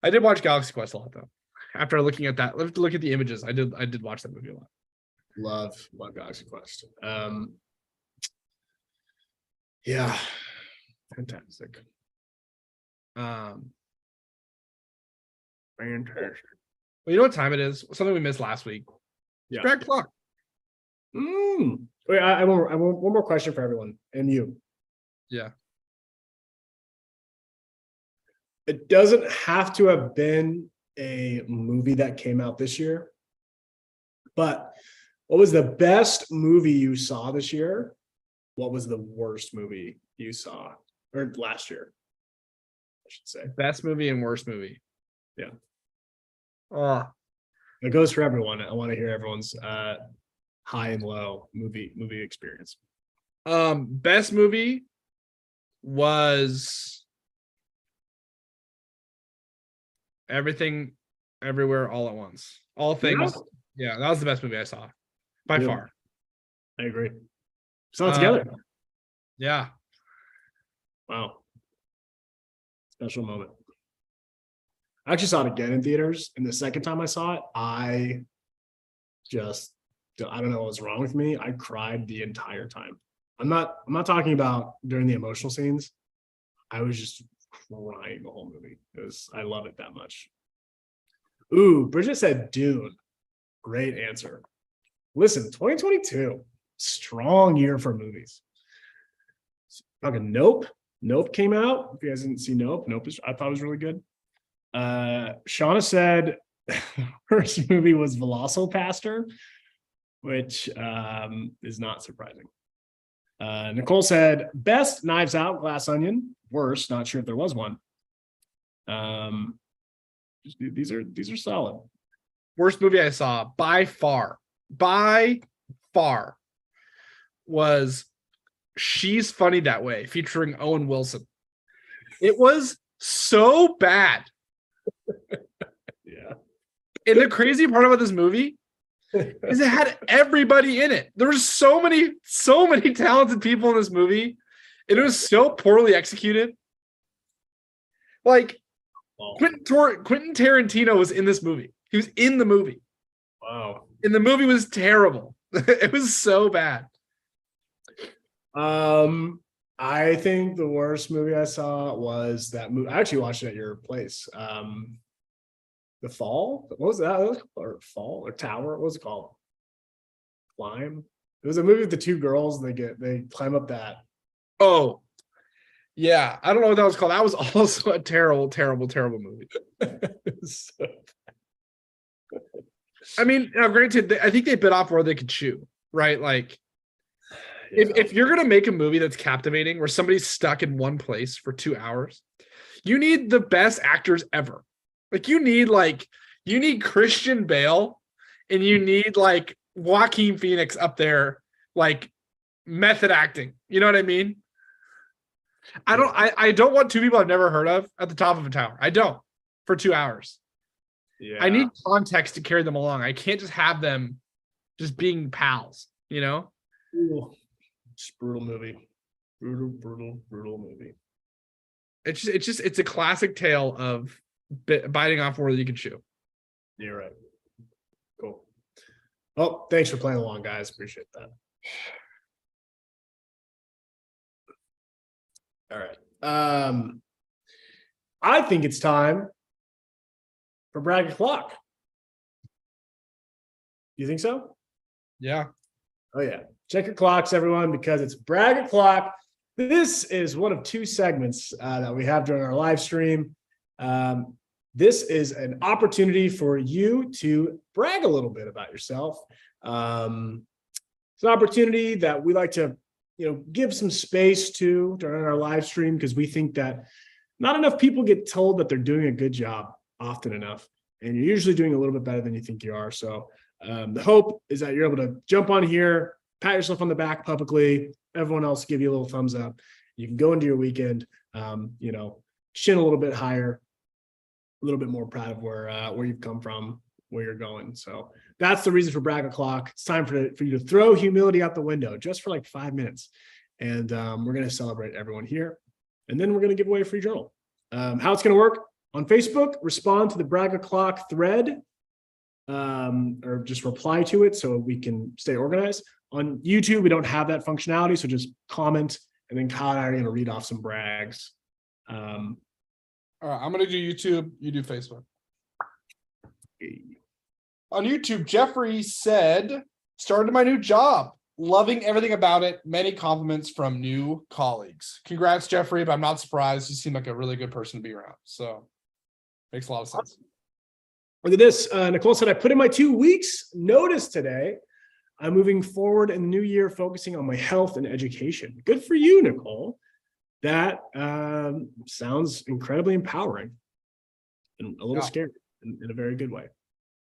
I did watch Galaxy Quest a lot though. After looking at that, let's look at the images. I did watch that movie a lot. Love Galaxy Quest. Yeah, fantastic. Fantastic. Well, you know what time it is? Something we missed last week. Yeah. Brad Clock. Wait, I want one more question for everyone and you. Yeah. It doesn't have to have been a movie that came out this year, but what was the best movie you saw this year? What was the worst movie you saw or last year? I should say Best movie and worst movie. Yeah. Oh, it goes for everyone. I want to hear everyone's high and low movie experience. best movie was Everything Everywhere All at Once. All things. Yeah, that was the best movie I saw by Yeah. far. I agree. Saw it together. Yeah. Wow. Special moment. I actually saw it again in theaters, and the second time I saw it, I don't know what was wrong with me. I cried the entire time. I'm not talking about during the emotional scenes. I was just crying the whole movie. I love it that much. Ooh, Bridget said Dune. Great answer. Listen, 2022, strong year for movies. Fucking Nope. Nope came out. If you guys didn't see Nope, I thought it was really good. Shauna said first movie was Velocipaster, which is not surprising. Nicole said best Knives Out, Glass Onion. Worst, not sure if there was one. These are solid. Worst movie I saw by far was She's Funny That Way, featuring Owen Wilson. It was so bad. Yeah. And the crazy part about this movie is it had everybody in it. There were so many talented people in this movie. And it was so poorly executed. Like Quentin Tarantino was in this movie. He was in the movie. Wow. And the movie was terrible. It was so bad. I think the worst movie I saw was that movie. I actually watched it at your place. The Fall. What was that? Or Fall or Tower? What was it called? Climb. It was a movie with the two girls. They climb up that. Oh, yeah. I don't know what that was called. That was also a terrible movie. So, I mean, now granted, I think they bit off where they could chew, right? Like, yeah. if you're gonna make a movie that's captivating, where somebody's stuck in one place for 2 hours, you need the best actors ever. Like, you need Christian Bale, and you need like Joaquin Phoenix up there, like method acting. You know what I mean? I don't want two people I've never heard of at the top of a tower. I don't, for 2 hours. Yeah. I need context to carry them along. I can't just have them just being pals, you know? Ooh, it's brutal movie. Brutal movie. It's a classic tale of biting off more than you can chew. You're right. Cool. Well, thanks for playing along, guys. Appreciate that. All right. I think it's time for Bragg O'Clock. You think so? Yeah. Oh yeah. Check your clocks, everyone, because it's Bragg O'Clock. This is one of two segments that we have during our live stream. This is an opportunity for you to brag a little bit about yourself. It's an opportunity that we like to give some space to during our live stream, because we think that not enough people get told that they're doing a good job often enough. And you're usually doing a little bit better than you think you are. So the hope is that you're able to jump on here, pat yourself on the back publicly, everyone else give you a little thumbs up. You can go into your weekend, chin a little bit higher, a little bit more proud of where you've come from, where you're going. So that's the reason for Brag O'Clock. It's time for you to throw humility out the window just for like 5 minutes. And we're going to celebrate everyone here. And then we're going to give away a free journal. How it's going to work: on Facebook, respond to the Brag O'Clock thread, or just reply to it so we can stay organized. On YouTube, we don't have that functionality, so just comment, and then Kyle and I are going to read off some brags. All right, I'm going to do YouTube. You do Facebook. On YouTube, Jeffrey said, started my new job. Loving everything about it. Many compliments from new colleagues. Congrats, Jeffrey, but I'm not surprised. You seem like a really good person to be around. So makes a lot of sense. Look at this. Nicole said, I put in my 2 weeks notice today. I'm moving forward in the new year, focusing on my health and education. Good for you, Nicole. That sounds incredibly empowering and a little scary in a very good way.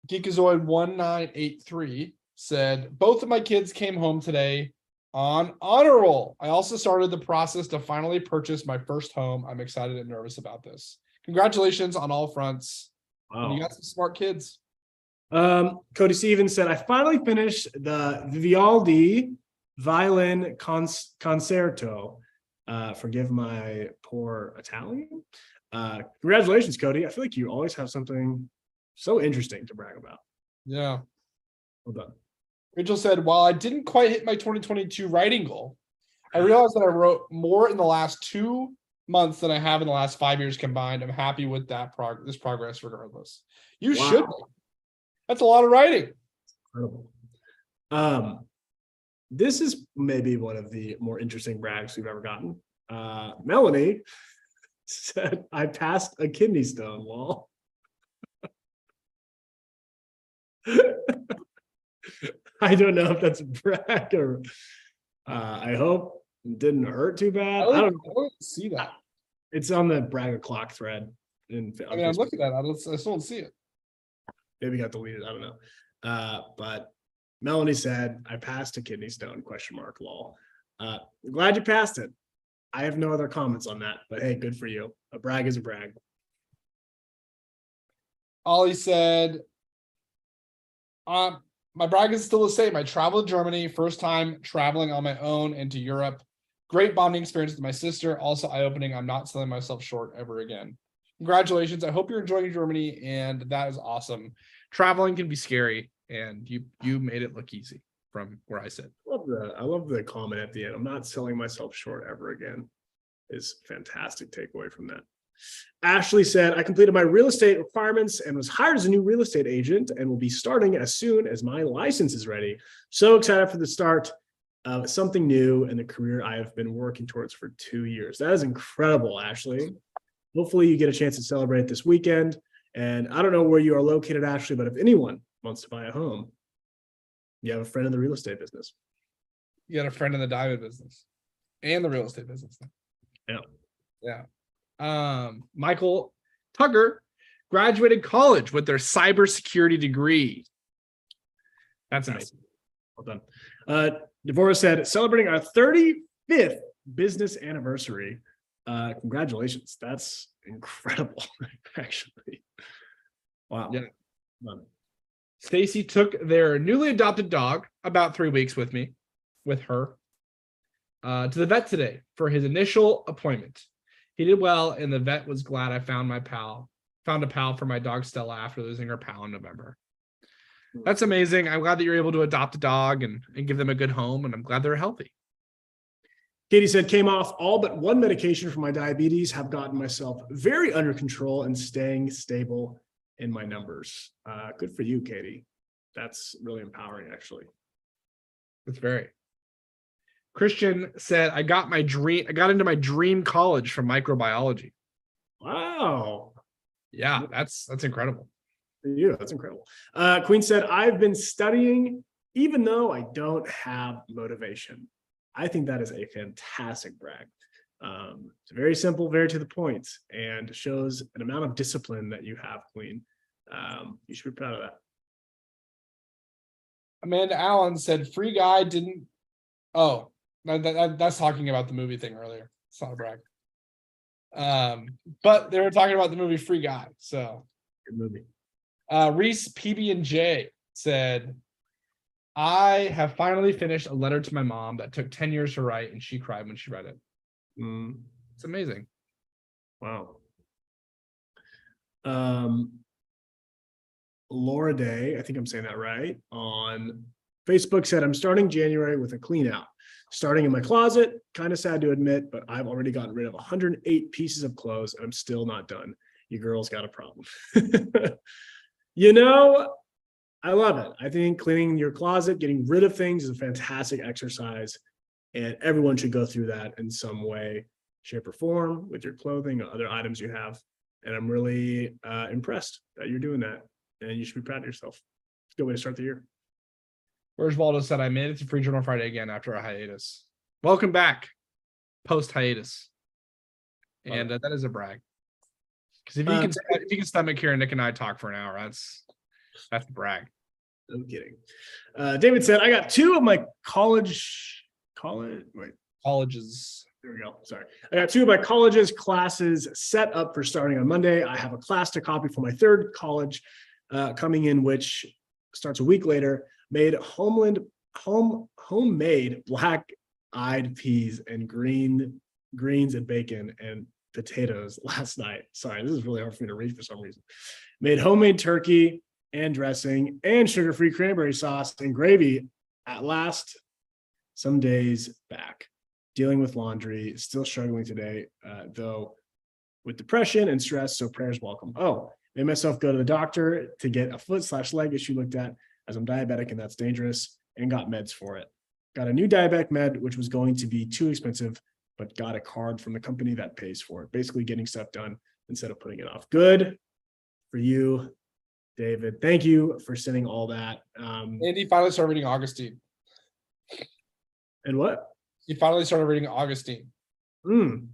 Geekazoid 1983 said, both of my kids came home today on honor roll. I also started the process to finally purchase my first home. I'm excited and nervous about this. Congratulations on all fronts. Wow. And you got some smart kids. Cody Stevens said, I finally finished the Vivaldi violin concerto. Forgive my poor Italian. Congratulations, Cody. I feel like you always have something so interesting to brag about. Yeah. Well done. Rachel said, while I didn't quite hit my 2022 writing goal, I realized that I wrote more in the last 2 months than I have in the last 5 years combined. I'm happy with that this progress regardless. You should be. That's a lot of writing. Incredible. This is maybe one of the more interesting brags we've ever gotten. Melanie said, I passed a kidney stone wall. I don't know if that's a brag or I hope it didn't hurt too bad. I don't see that. It's on the Brag O'Clock thread. I'm looking at it. I still don't see it. Maybe got deleted. I don't know. But Melanie said, I passed a kidney stone, ? Lol. Glad you passed it. I have no other comments on that, but hey, good for you. A brag is a brag. Ollie said, my brag is still the same. I traveled to Germany, first time traveling on my own into Europe. Great bonding experience with my sister. Also eye-opening. I'm not selling myself short ever again. Congratulations. I hope you're enjoying Germany, and that is awesome. Traveling can be scary, and you made it look easy from where I sit. I love the comment at the end. I'm not selling myself short ever again. Is fantastic takeaway from that. Ashley said, I completed my real estate requirements and was hired as a new real estate agent and will be starting as soon as my license is ready. So excited for the start of something new and the career I have been working towards for 2 years. That is incredible, Ashley. Hopefully you get a chance to celebrate this weekend. And I don't know where you are located, Ashley, but if anyone wants to buy a home, you have a friend in the real estate business. You got a friend in the diamond business and the real estate business. Yeah. Yeah. Michael Tugger graduated college with their cybersecurity degree. That's amazing. Well done. Devorah said, celebrating our 35th business anniversary. Congratulations. That's incredible, actually. Wow. Yeah. Stacy took their newly adopted dog about 3 weeks with her, to the vet today for his initial appointment. He did well, and the vet was glad I found a pal for my dog Stella after losing her pal in November. That's amazing. I'm glad that you're able to adopt a dog and give them a good home, and I'm glad they're healthy. Katie said, came off all but one medication for my diabetes, have gotten myself very under control and staying stable in my numbers. Good for you, Katie. That's really empowering, actually. It's very. Christian said, I got into my dream college from microbiology. Wow. Yeah, that's incredible. Yeah, that's incredible. Queen said, I've been studying even though I don't have motivation. I think that is a fantastic brag. It's very simple, very to the point, and shows an amount of discipline that you have, Queen. You should be proud of that. Amanda Allen said Free Guy didn't. Oh, that's talking about the movie thing earlier. It's not a brag. But they were talking about the movie Free Guy. So Good movie. Reese PB&J said, I have finally finished a letter to my mom that took 10 years to write, and she cried when she read it. It's amazing. Wow. Laura Day, I think I'm saying that right, on Facebook said, I'm starting January with a clean out. Starting in my closet, kind of sad to admit, but I've already gotten rid of 108 pieces of clothes and I'm still not done. You girls got a problem. You know, I love it. I think cleaning your closet, getting rid of things is a fantastic exercise. And everyone should go through that in some way, shape, or form with your clothing or other items you have. And I'm really impressed that you're doing that. And you should be proud of yourself. It's a good way to start the year. Where's Waldo said, I made it to Free Journal Friday again after a hiatus. Welcome back, post hiatus. And that is a brag. Because if you can stomach hearing Nick and I talk for an hour, that's a brag. No kidding. David said, I got two of my colleges. There we go. Sorry. I got two of my college's classes set up for starting on Monday. I have a class to copy for my third college coming in, which starts a week later. Made homemade black-eyed peas and greens and bacon and potatoes last night. Sorry, this is really hard for me to read for some reason. Made homemade turkey and dressing and sugar-free cranberry sauce and gravy at last. Some days back. Dealing with laundry, still struggling today, though, with depression and stress, so prayers welcome. Oh, made myself go to the doctor to get a foot/leg issue looked at, as I'm diabetic and that's dangerous, and got meds for it. Got a new diabetic med, which was going to be too expensive, but got a card from the company that pays for it. Basically getting stuff done instead of putting it off. Good for you, David. Thank you for sending all that. Andy finally started reading Augustine. And what? He finally started reading Augustine. Hmm.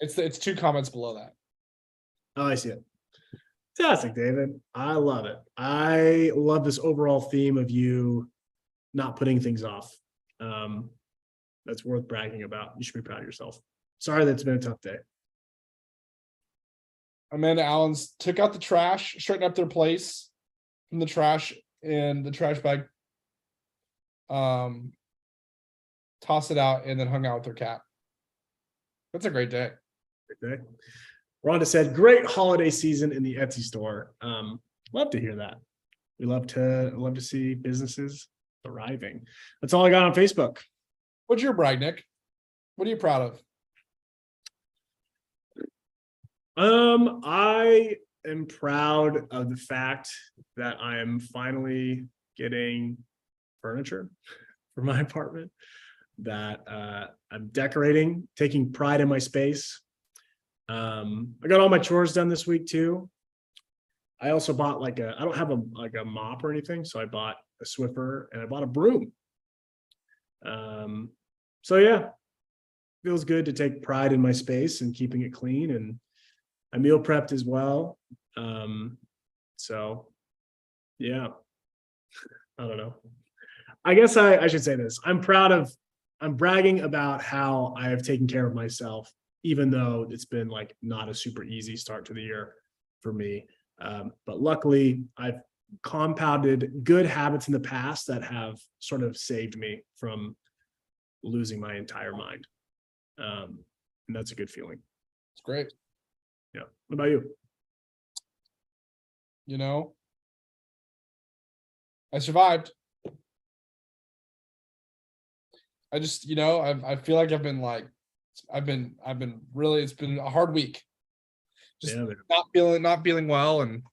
It's 2 comments below that. Oh, I see it. Fantastic, David. I love it. I love this overall theme of you not putting things off. That's worth bragging about. You should be proud of yourself. Sorry that it's been a tough day. Amanda Allen's took out the trash, straightened up their place from the trash in the trash bag. Tossed it out and then hung out with her cat. That's a great day. Great day. Rhonda said, great holiday season in the Etsy store. Love to hear that. We love to see businesses thriving. That's all I got on Facebook. What's your brag, Nick? What are you proud of? I am proud of the fact that I am finally getting furniture for my apartment, that I'm decorating, taking pride in my space. I got all my chores done this week too. I also bought I don't have a mop or anything, so I bought a Swiffer and I bought a broom. So yeah, feels good to take pride in my space and keeping it clean, and I meal prepped as well. So yeah, I don't know. I guess I should say this. I'm bragging about how I have taken care of myself, even though it's been not a super easy start to the year for me. But luckily I've compounded good habits in the past that have sort of saved me from losing my entire mind. And that's a good feeling. It's great. Yeah. What about you? You know, I survived. I just, I feel like I've been really, it's been a hard week. Just not feeling well. And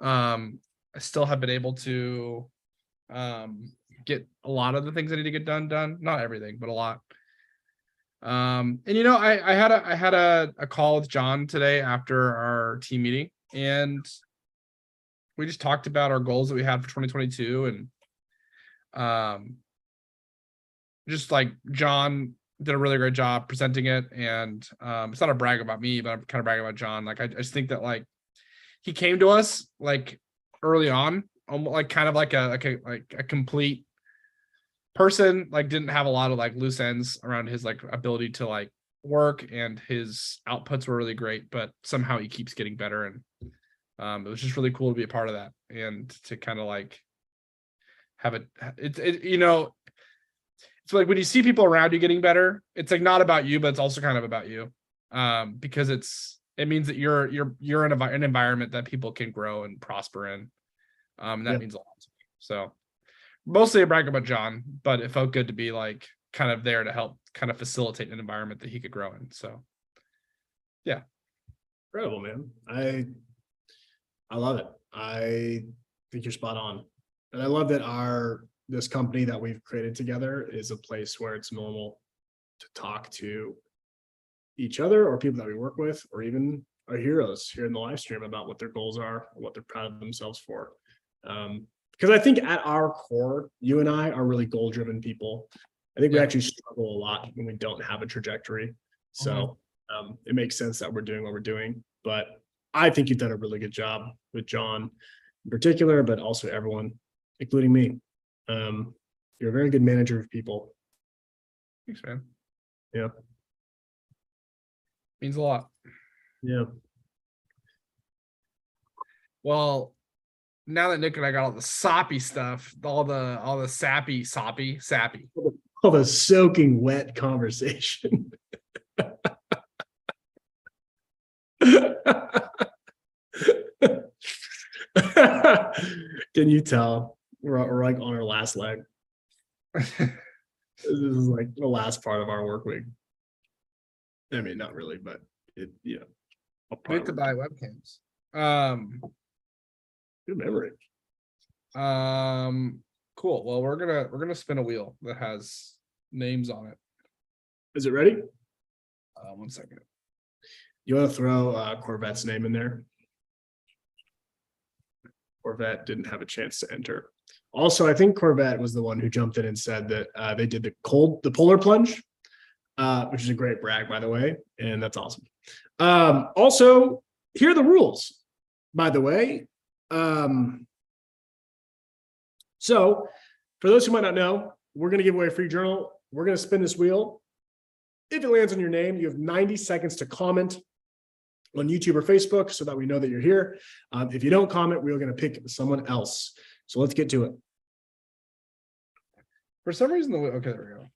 I still have been able to get a lot of the things I need to get done. Not everything, but a lot. And I had a call with John today after our team meeting, and we just talked about our goals that we had for 2022. And just like John did a really great job presenting it, and it's not a brag about me, but I'm kind of bragging about John. Like I just think that like he came to us like early on, like kind of like a complete person, like didn't have a lot of like loose ends around his like ability to like work, and his outputs were really great, but somehow he keeps getting better. And it was just really cool to be a part of that and to kind of like have it, you know, it's like when you see people around you getting better, it's like not about you, but it's also kind of about you. Because it means that you're in an environment that people can grow and prosper in. And that means a lot to me. So mostly a brag about John, but it felt good to be like kind of there to help kind of facilitate an environment that he could grow in. So yeah. Incredible, man. I love it. I think you're spot on. And I love that this company that we've created together is a place where it's normal to talk to each other or people that we work with, or even our heroes here in the live stream about what their goals are, or what they're proud of themselves for. Because I think at our core, you and I are really goal-driven people. I think we actually struggle a lot when we don't have a trajectory. So it makes sense that we're doing what we're doing. But I think you've done a really good job with John in particular, but also everyone, including me. You're a very good manager of people. Thanks, man. Yeah. Means a lot. Yeah. Well, now that Nick and I got all the soppy stuff, all the sappy. All the soaking wet conversation. Can you tell we're like on our last leg? This is like the last part of our work week. I mean, not really, but it, yeah. We have to buy webcams. Good memory. Cool. Well, we're gonna spin a wheel that has names on it. Is it ready? 1 second. You want to throw Corvette's name in there? Corvette didn't have a chance to enter. Also, I think Corvette was the one who jumped in and said that they did the polar plunge, which is a great brag, by the way, and that's awesome. Also, here are the rules, by the way. So, for those who might not know, we're going to give away a free journal. We're going to spin this wheel. If it lands on your name, you have 90 seconds to comment on YouTube or Facebook so that we know that you're here. If you don't comment, we're going to pick someone else. So let's get to it. For some reason, okay, there we go.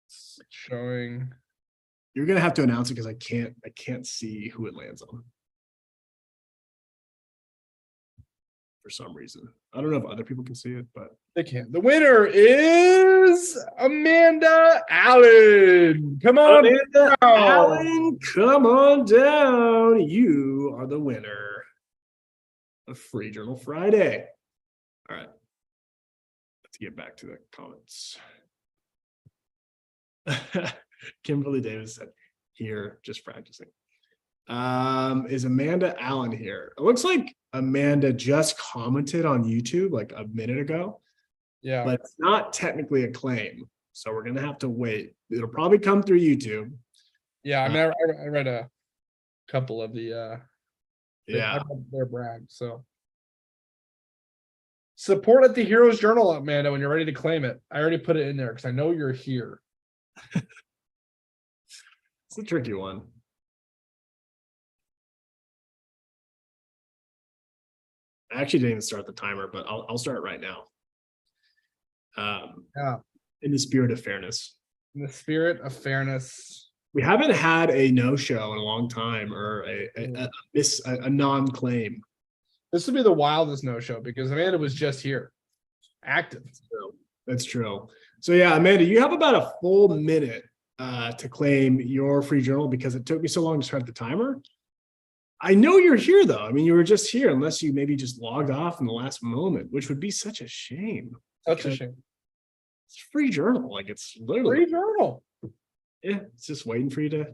It's showing. You're going to have to announce it because I can't see who it lands on. For some reason. I don't know if other people can see it, but they can. The winner is Amanda Allen. Come on, Amanda Allen, come on down. You are the winner of Free Journal Friday. All right. Let's get back to the comments. Kimberly Davis said, here, just practicing. Is Amanda Allen here? It looks like Amanda just commented on YouTube like a minute ago. Yeah. But it's not technically a claim. So we're gonna have to wait. It'll probably come through YouTube. Yeah, I mean, I read a couple of the their brag. So support at the Heroes Journal, Amanda, when you're ready to claim it. I already put it in there because I know you're here. It's a tricky one. I actually didn't even start the timer, but I'll start it right now. Yeah. In the spirit of fairness. In the spirit of fairness. We haven't had a no-show in a long time, or a non-claim. This would be the wildest no-show because Amanda was just here, active. That's true. So yeah, Amanda, you have about a full minute to claim your free journal because it took me so long to start the timer. I know you're here though. I mean, you were just here, unless you maybe just logged off in the last moment, which would be such a shame. Such a shame. It's free journal, like it's literally free journal. Yeah, it's just waiting for you to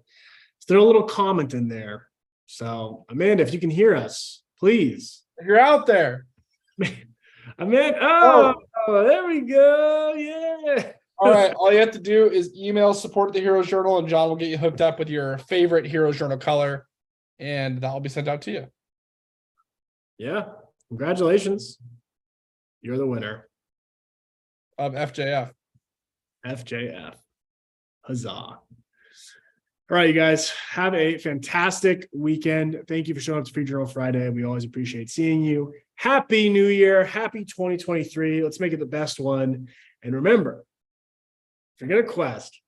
throw a little comment in there. So, Amanda, if you can hear us, please. If you're out there, Amanda, oh, there we go. Yeah. All right. All you have to do is email support the Heroes Journal, and John will get you hooked up with your favorite Heroes Journal color, and that will be sent out to you. Yeah. Congratulations. You're the winner. Of FJF. FJF. Huzzah. All right, you guys, have a fantastic weekend. Thank you for showing up to Free Journal Friday. We always appreciate seeing you. Happy New Year. Happy 2023. Let's make it the best one. And remember, if you're going to quest,